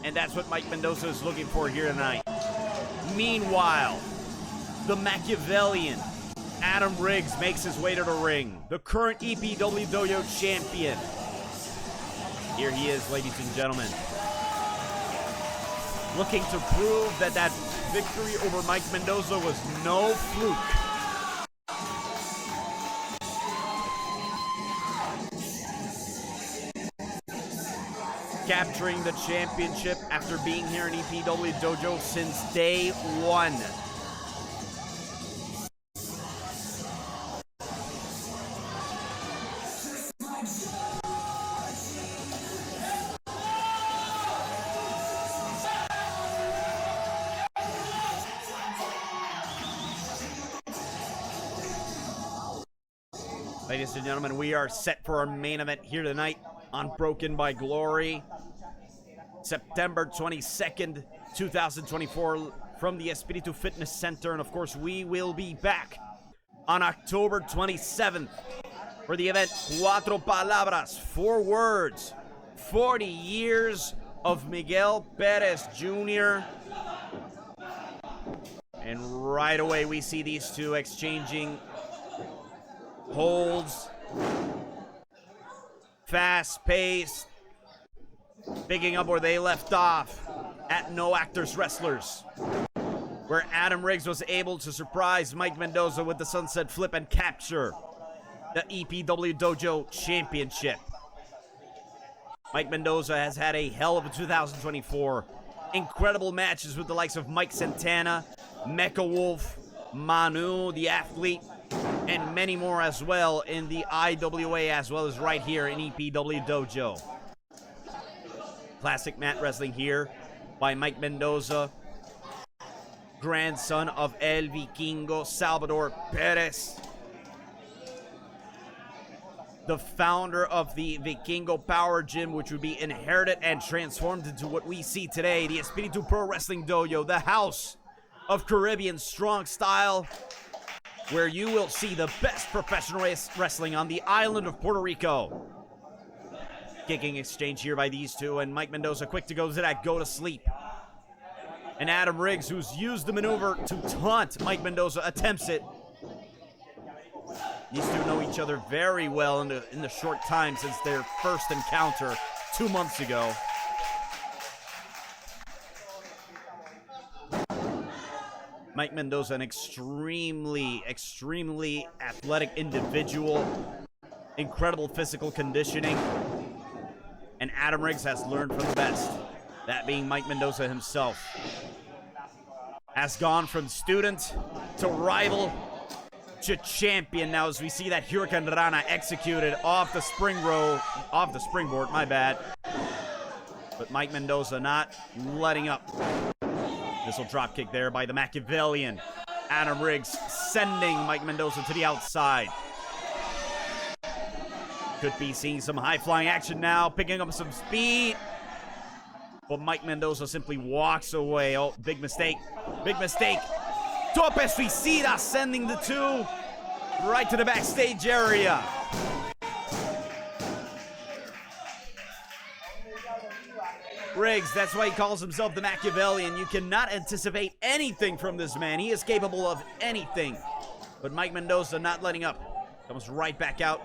And that's what Mike Mendoza is looking for here tonight. Meanwhile, the Machiavellian Adam Riggs makes his way to the ring. The current EPW Dojo champion. Here he is, ladies and gentlemen. Looking to prove that that victory over Mike Mendoza was no fluke. Capturing the championship after being here in EPW Dojo since day one. Ladies and gentlemen, we are set for our main event here tonight on Broken by Glory. September 22nd, 2024 from the Espíritu Fitness Center. And of course, we will be back on October 27th for the event Cuatro Palabras, 4 words, 40 years of Miguel Perez Jr. And right away, we see these two exchanging holds, fast-paced, picking up where they left off at No Actors Wrestlers, where Adam Riggs was able to surprise Mike Mendoza with the sunset flip and capture the EPW Dojo Championship. Mike Mendoza has had a hell of a 2024. Incredible matches with the likes of Mike Santana, Mecha Wolf, Manu, the athlete, and many more as well in the IWA, as well as right here in EPW Dojo. Classic mat wrestling here by Mike Mendoza, grandson of El Vikingo Salvador Pérez, the founder of the Vikingo Power Gym, which would be inherited and transformed into what we see today, the Espíritu Pro Wrestling Dojo, the house of Caribbean strong style, where you will see the best professional wrestling on the island of Puerto Rico. Kicking exchange here by these two, and Mike Mendoza quick to go to that go to sleep. And Adam Riggs, who's used the maneuver to taunt Mike Mendoza, attempts it. These two know each other very well in the short time since their first encounter 2 months ago. Mike Mendoza, an extremely athletic individual, incredible physical conditioning, and Adam Riggs has learned from the best, that being Mike Mendoza himself. Has gone from student to rival to champion now, as we see that Hurricane Rana executed off the springboard, my bad. But Mike Mendoza not letting up. Missile drop kick there by the Machiavellian. Adam Riggs sending Mike Mendoza to the outside. Could be seeing some high-flying action now, picking up some speed. But Mike Mendoza simply walks away. Oh, big mistake. Big mistake. Tope Suicida sending the two right to the backstage area. Riggs, that's why he calls himself the Machiavellian. You cannot anticipate anything from this man. He is capable of anything. But Mike Mendoza not letting up. Comes right back out.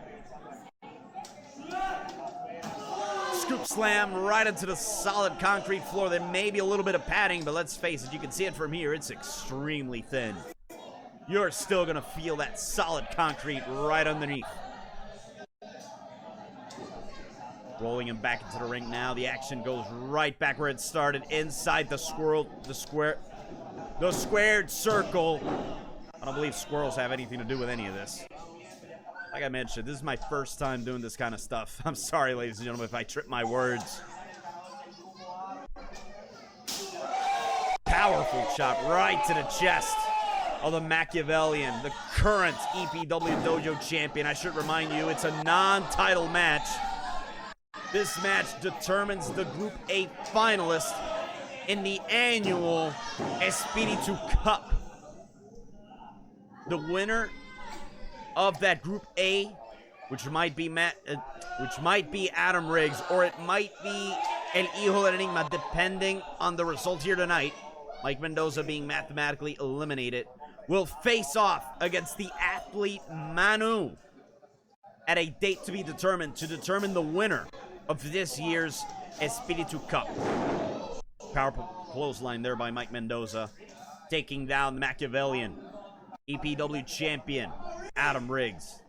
Scoop slam right into the solid concrete floor. There may be a little bit of padding, but let's face it, you can see it from here. It's extremely thin. You're still going to feel that solid concrete right underneath. Rolling him back into the ring now. The action goes right back where it started, inside the squared circle. I don't believe squirrels have anything to do with any of this. Like I mentioned, this is my first time doing this kind of stuff. I'm sorry, ladies and gentlemen, if I trip my words. Powerful shot right to the chest of the Machiavellian, the current EPW Dojo champion. I should remind you, it's a non-title match. This match determines the Group A finalist in the annual Espíritu Cup. The winner of that Group A, which might be Adam Riggs, or it might be El Hijo de Enigma, depending on the result here tonight. Mike Mendoza being mathematically eliminated, will face off against the athlete Manu at a date to be determined to determine the winner of this year's Espíritu Cup. Powerful clothesline there by Mike Mendoza, taking down the Machiavellian EPW champion Adam Riggs.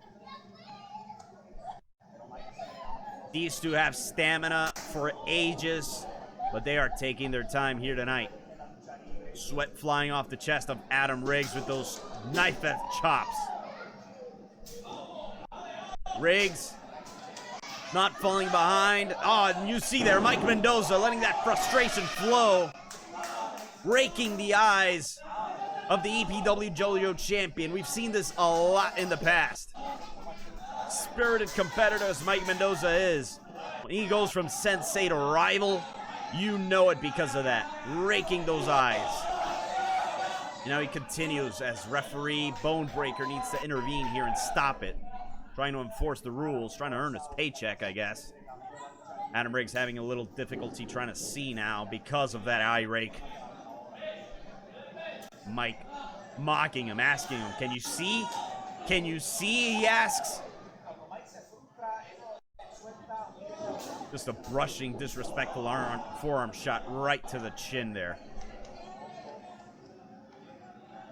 These two have stamina for ages, but they are taking their time here tonight. Sweat flying off the chest of Adam Riggs with those knife-edge chops. Riggs not falling behind. Oh, and you see there, Mike Mendoza letting that frustration flow, raking the eyes of the EPW Dojo champion. We've seen this a lot in the past. Spirited competitor as Mike Mendoza is, when he goes from sensei to rival, you know it because of that. Raking those eyes. You know, he continues as referee Bonebreaker needs to intervene here and stop it. Trying to enforce the rules, trying to earn his paycheck, I guess. Adam Riggs having a little difficulty trying to see now because of that eye rake. Mike mocking him, asking him, can you see? Can you see, he asks. Just a brushing, disrespectful forearm shot right to the chin there.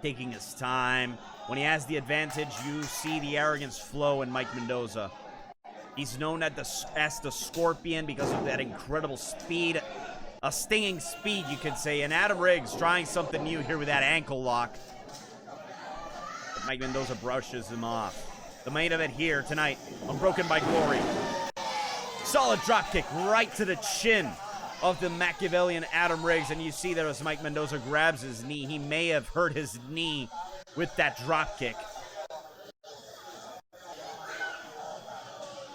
Taking his time. When he has the advantage, you see the arrogance flow in Mike Mendoza. He's known as the Scorpion because of that incredible speed. A stinging speed, you could say. And Adam Riggs trying something new here with that ankle lock. But Mike Mendoza brushes him off. The main event here tonight, Unbroken by Glory. Solid dropkick right to the chin of the Machiavellian Adam Riggs. And you see there as Mike Mendoza grabs his knee. He may have hurt his knee with that dropkick.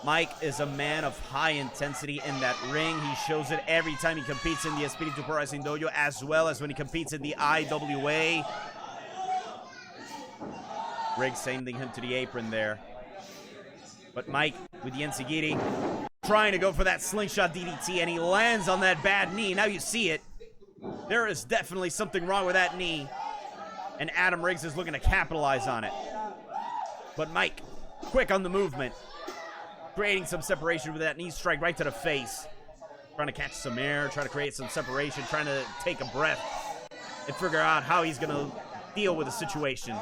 Mike is a man of high intensity in that ring. He shows it every time he competes in the Espíritu Pro Wrestling Dojo, as well as when he competes in the IWA. Riggs sending him to the apron there. But Mike with the Ensigiri trying to go for that slingshot DDT, and he lands on that bad knee. Now you see it. There is definitely something wrong with that knee, and Adam Riggs is looking to capitalize on it. But Mike, quick on the movement, creating some separation with that knee strike right to the face. Trying to catch some air, trying to create some separation, trying to take a breath and figure out how he's going to deal with the situation.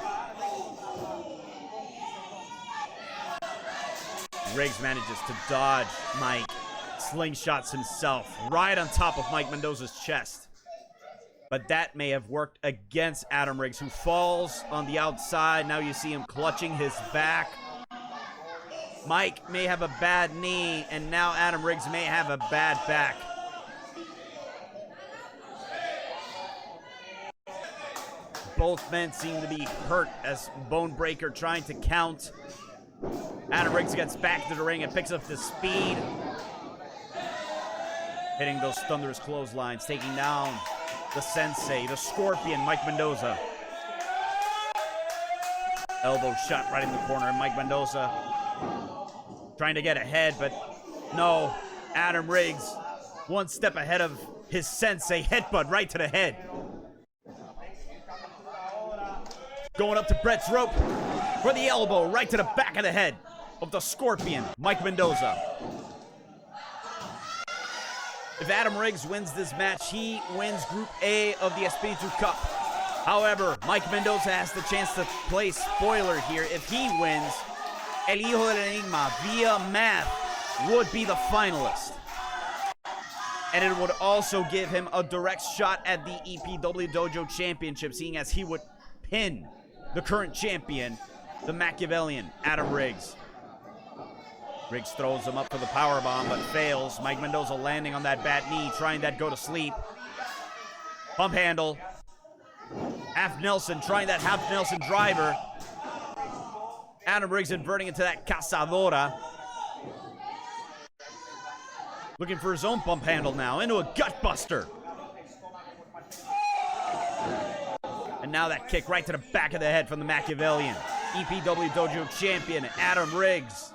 Riggs manages to dodge Mike, slingshots himself right on top of Mike Mendoza's chest. But that may have worked against Adam Riggs, who falls on the outside. Now you see him clutching his back. Mike may have a bad knee, and now Adam Riggs may have a bad back. Both men seem to be hurt as Bone Breaker trying to count. Adam Riggs gets back to the ring and picks up the speed. Hitting those thunderous clotheslines, taking down the Sensei, the Scorpion, Mike Mendoza. Elbow shot right in the corner. Mike Mendoza trying to get ahead, but no. Adam Riggs one step ahead of his Sensei. Headbutt right to the head. Going up to Brett's rope for the elbow right to the back of the head of the Scorpion, Mike Mendoza. If Adam Riggs wins this match, he wins Group A of the Espíritu Cup. However, Mike Mendoza has the chance to play spoiler here. If he wins, El Hijo del Enigma, via math, would be the finalist. And it would also give him a direct shot at the EPWD Dojo Championship, seeing as he would pin the current champion, the Machiavellian, Adam Riggs. Riggs throws him up for the powerbomb, but fails. Mike Mendoza landing on that bad knee, trying that go to sleep. Pump handle. Half Nelson, trying that half Nelson driver. Adam Riggs inverting into that cazadora. Looking for his own pump handle now, into a gut buster. And now that kick right to the back of the head from the Machiavellian. EPW Dojo champion, Adam Riggs.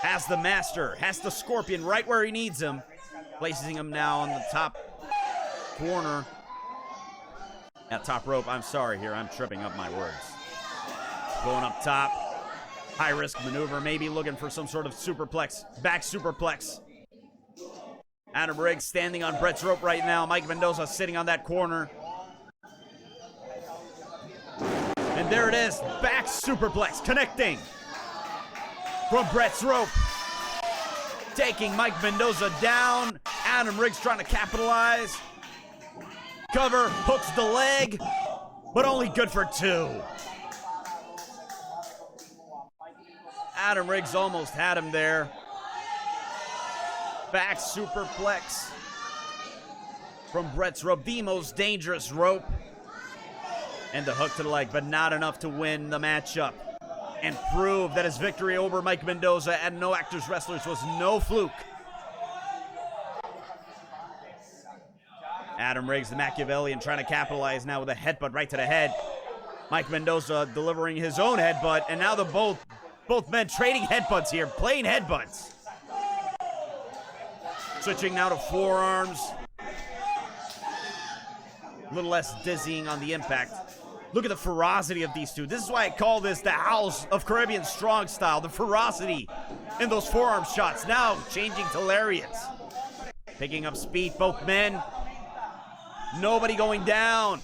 Has the master, has the Scorpion right where he needs him. Placing him now on the top corner. At top rope, I'm sorry here, I'm tripping up my words. Going up top. High risk maneuver, maybe looking for some sort of superplex, back superplex. Adam Riggs standing on Brett's rope right now. Mike Mendoza sitting on that corner. And there it is, back superplex, connecting from Brett's rope. Taking Mike Mendoza down. Adam Riggs trying to capitalize. Cover, hooks the leg, but only good for two. Adam Riggs almost had him there. Back superplex from Brett's rope, the most dangerous rope. And the hook to the leg, but not enough to win the matchup and prove that his victory over Mike Mendoza and No Actors Wrestlers was no fluke. Adam Riggs, the Machiavellian, trying to capitalize now with a headbutt right to the head. Mike Mendoza delivering his own headbutt, and now both men trading headbutts here, playing headbutts. Switching now to forearms. A little less dizzying on the impact. Look at the ferocity of these two. This is why I call this the House of Caribbean Strong style. The ferocity in those forearm shots. Now changing to lariats. Picking up speed, both men. Nobody going down.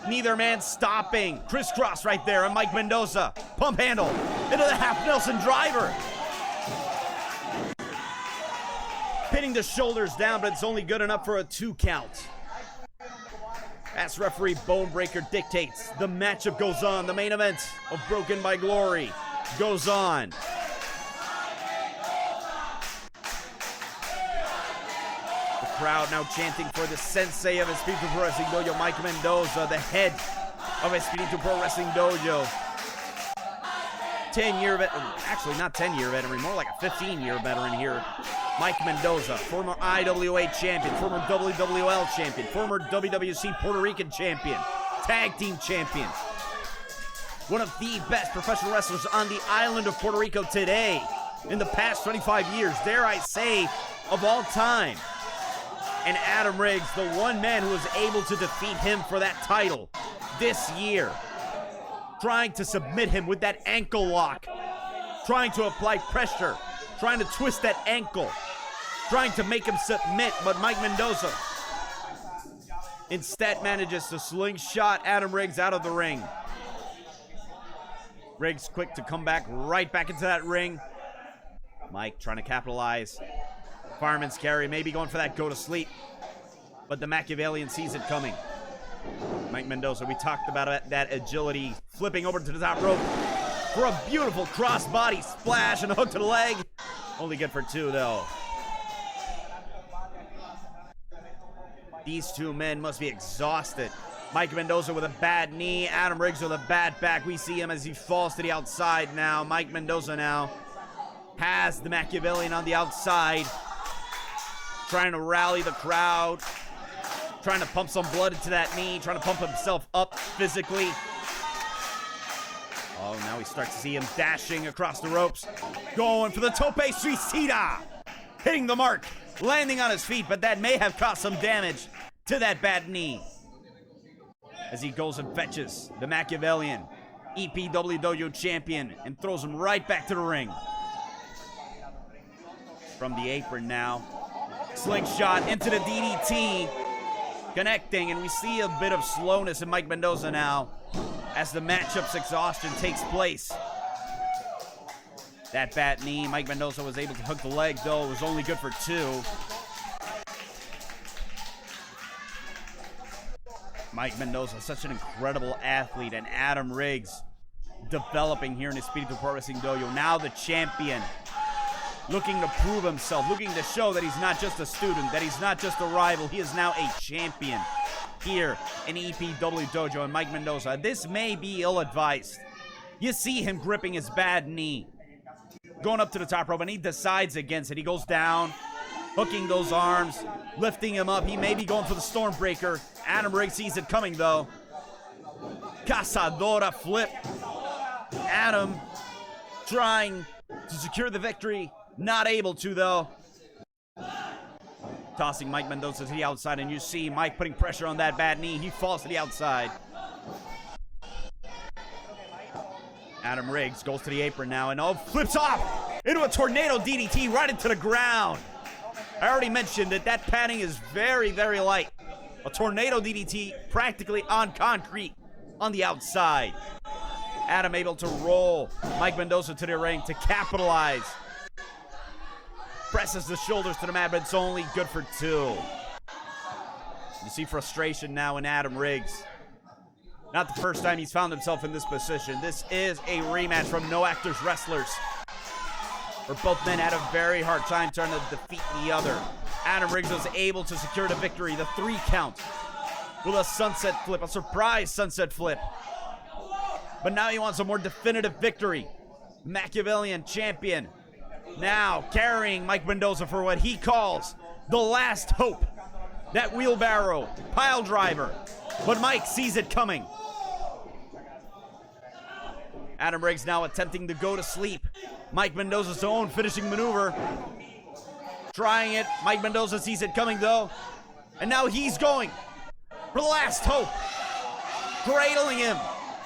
Neither man stopping. Crisscross right there on Mike Mendoza. Pump handle into the half Nelson driver. Pinning the shoulders down, but it's only good enough for a 2 count. As referee Bone Breaker dictates, the matchup goes on. The main event of Broken by Glory goes on. The crowd now chanting for the sensei of Espíritu Pro Wrestling Dojo, Mike Mendoza, the head of Espíritu Pro Wrestling Dojo. 10-year veteran, actually not 10-year veteran, more like a 15-year veteran here. Mike Mendoza, former IWA champion, former WWL champion, former WWC Puerto Rican champion, tag team champion. One of the best professional wrestlers on the island of Puerto Rico today, in the past 25 years, dare I say, of all time. And Adam Riggs, the one man who was able to defeat him for that title this year. Trying to submit him with that ankle lock. Trying to apply pressure. Trying to twist that ankle. Trying to make him submit, but Mike Mendoza instead manages to slingshot Adam Riggs out of the ring. Riggs quick to come back right back into that ring. Mike trying to capitalize. Fireman's carry, maybe going for that go to sleep. But the Machiavellian sees it coming. Mike Mendoza, we talked about that agility. Flipping over to the top rope for a beautiful crossbody splash and a hook to the leg. Only good for 2, though. These two men must be exhausted Mike Mendoza with a bad knee. Adam Riggs with a bad back. We see him as he falls to the outside now. Mike Mendoza now has the Machiavellian on the outside, trying to rally the crowd, trying to pump some blood into that knee, trying to pump himself up physically. Oh, now we start to see him dashing across the ropes, going for the tope suicida, hitting the mark, landing on his feet, but that may have caused some damage to that bad knee. As he goes and fetches the Machiavellian, EPWD Dojo champion, and throws him right back to the ring. From the apron now, slingshot into the DDT, connecting, and we see a bit of slowness in Mike Mendoza now as the matchup's exhaustion takes place. That bad knee, Mike Mendoza was able to hook the leg, though it was only good for 2. Mike Mendoza, such an incredible athlete, and Adam Riggs developing here in Espíritu Pro Wrestling Dojo. Now the champion, looking to prove himself, looking to show that he's not just a student, that he's not just a rival, he is now a champion here in EPW Dojo. And Mike Mendoza, this may be ill-advised. You see him gripping his bad knee, going up to the top rope, and he decides against it. He goes down, hooking those arms, lifting him up. He may be going for the Stormbreaker. Adam Riggs sees it coming, though. Cazadora flip. Adam trying to secure the victory. Not able to, though. Tossing Mike Mendoza to the outside, and you see Mike putting pressure on that bad knee. He falls to the outside. Adam Riggs goes to the apron now, and flips off into a tornado DDT right into the ground. I already mentioned that that padding is very, very light. A tornado DDT practically on concrete on the outside. Adam able to roll Mike Mendoza to the ring to capitalize. Presses the shoulders to the mat, but it's only good for 2. You see frustration now in Adam Riggs. Not the first time he's found himself in this position. This is a rematch from No Actors Wrestlers, where both men had a very hard time trying to defeat the other. Adam Riggs was able to secure the victory, the 3 count, with a sunset flip, a surprise sunset flip. But now he wants a more definitive victory. Machiavellian champion, now carrying Mike Mendoza for what he calls the last hope. That wheelbarrow pile driver. But Mike sees it coming. Adam Riggs now attempting to go to sleep. Mike Mendoza's own finishing maneuver. Trying it. Mike Mendoza sees it coming, though. And now he's going for the last hope. Cradling him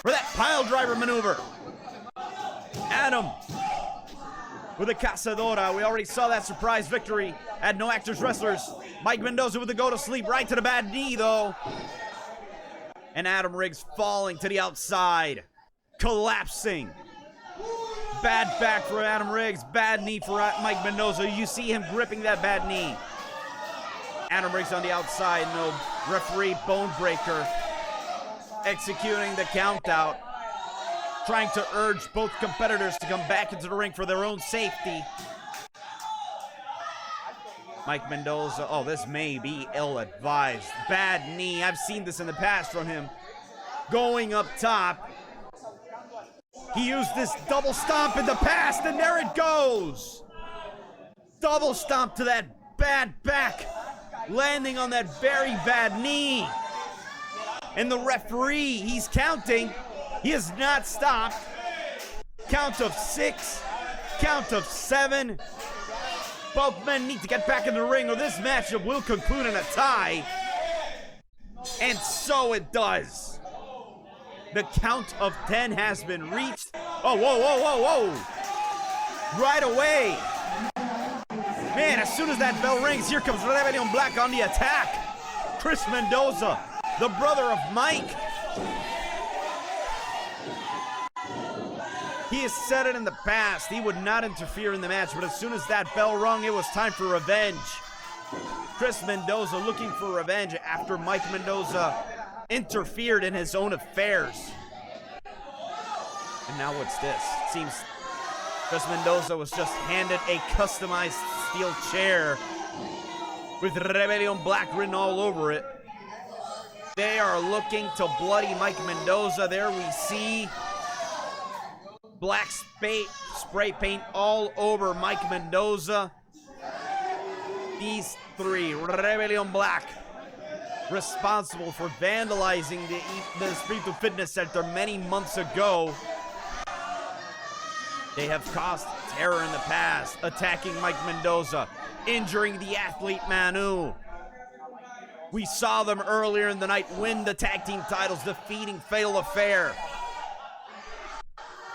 for that pile driver maneuver. Adam with a Cazadora. We already saw that surprise victory at No Actors Wrestlers. Mike Mendoza with the go to sleep right to the bad knee, though. And Adam Riggs falling to the outside. Collapsing. Bad back for Adam Riggs. Bad knee for Mike Mendoza. You see him gripping that bad knee. Adam Riggs on the outside. No referee bone breaker. Executing the count out. Trying to urge both competitors to come back into the ring for their own safety. Mike Mendoza, oh, this may be ill-advised. Bad knee, I've seen this in the past from him. Going up top. He used this double stomp in the past, and there it goes. Double stomp to that bad back. Landing on that very bad knee. And the referee, he's counting. He has not stopped. Count of 6. Count of 7. Both men need to get back in the ring or this matchup will conclude in a tie. And so it does. The count of 10 has been reached. Oh, whoa, whoa, whoa, whoa. Right away. Man, as soon as that bell rings, here comes Rebelión Black on the attack. Chris Mendoza, the brother of Mike. He has said it in the past, he would not interfere in the match, but as soon as that bell rung, it was time for revenge. Chris Mendoza looking for revenge after Mike Mendoza interfered in his own affairs. And now what's this? Seems Chris Mendoza was just handed a customized steel chair with Rebelión Black written all over it. They are looking to bloody Mike Mendoza. There we see black spray paint all over Mike Mendoza. These three, Rebelión Black, responsible for vandalizing the Espíritu Fitness Center many months ago. They have caused terror in the past, attacking Mike Mendoza, injuring the athlete Manu. We saw them earlier in the night win the tag team titles, defeating Fatal Affair.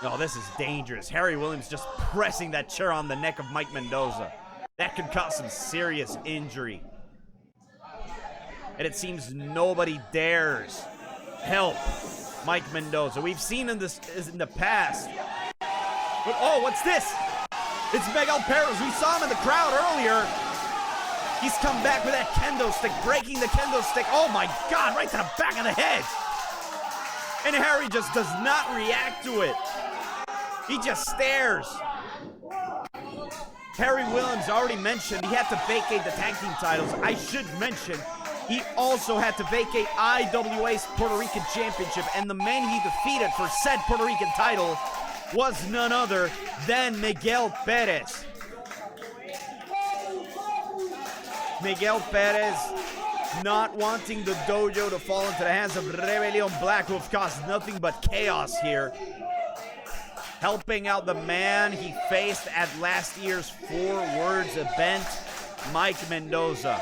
Oh, this is dangerous. Harry Williams just pressing that chair on the neck of Mike Mendoza. That could cause some serious injury. And it seems nobody dares help Mike Mendoza. We've seen in the past. But, oh, what's this? It's Miguel Perez. We saw him in the crowd earlier. He's come back with that kendo stick, breaking the kendo stick. Oh my God, right to the back of the head. And Harry just does not react to it. He just stares. Harry Williams already mentioned he had to vacate the tag team titles. I should mention he also had to vacate IWA's Puerto Rican Championship, and the man he defeated for said Puerto Rican title was none other than Miguel Perez. Miguel Perez not wanting the dojo to fall into the hands of Rebelión Black, who have caused nothing but chaos here. Helping out the man he faced at last year's Four Words event, Mike Mendoza.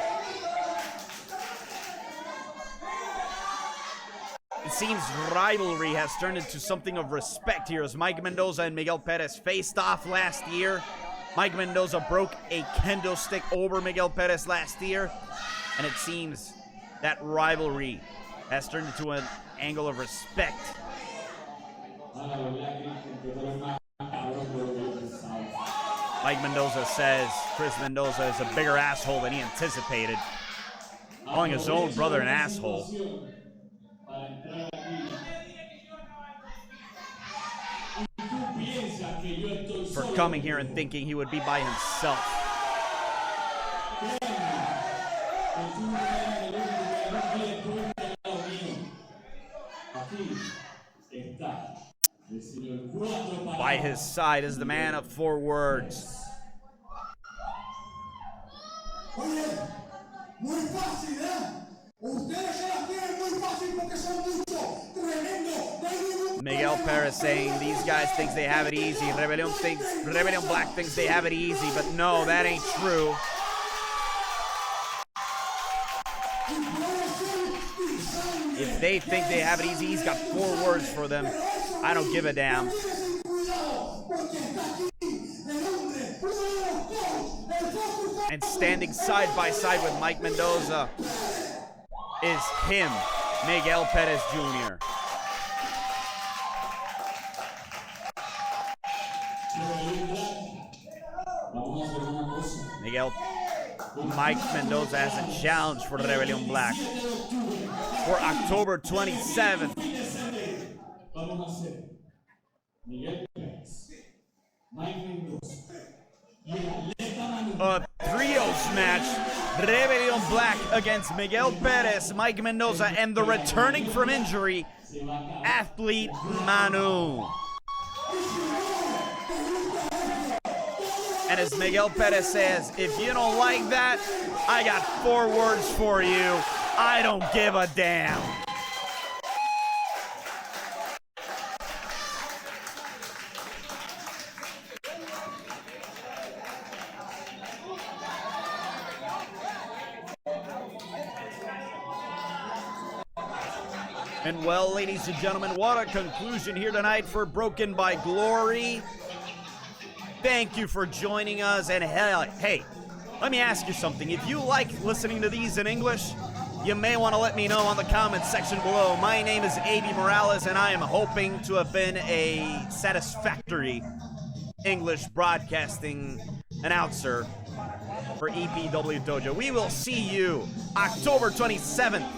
It seems rivalry has turned into something of respect here as Mike Mendoza and Miguel Perez faced off last year. Mike Mendoza broke a kendo stick over Miguel Perez last year, and it seems that rivalry has turned into an angle of respect. Mike Mendoza says Chris Mendoza is a bigger asshole than he anticipated, calling his own brother an asshole. For coming here and thinking he would be by himself. By his side is the man of four words. Miguel Perez saying these guys think they have it easy. Rebelión Black thinks they have it easy, but no, that ain't true. If they think they have it easy, he's got four words for them. I don't give a damn. And standing side by side with Mike Mendoza is him, Miguel Perez Jr. Mike Mendoza has a challenge for Rebelión Black for October 27th. A trios match, Rebelión Black against Miguel Perez, Mike Mendoza, and the returning from injury, athlete Manu. And as Miguel Perez says, if you don't like that, I got four words for you. I don't give a damn. And well, ladies and gentlemen, what a conclusion here tonight for Broken by Glory. Thank you for joining us, and hey, let me ask you something. If you like listening to these in English, you may want to let me know on the comments section below. My name is A.B. Morales, and I am hoping to have been a satisfactory English broadcasting announcer for EPWD Dojo. We will see you October 27th,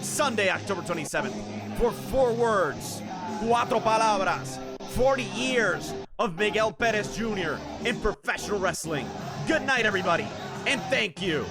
Sunday, October 27th, for Four Words, Cuatro Palabras, 40 years of Miguel Perez Jr. in professional wrestling. Good night, everybody, and thank you.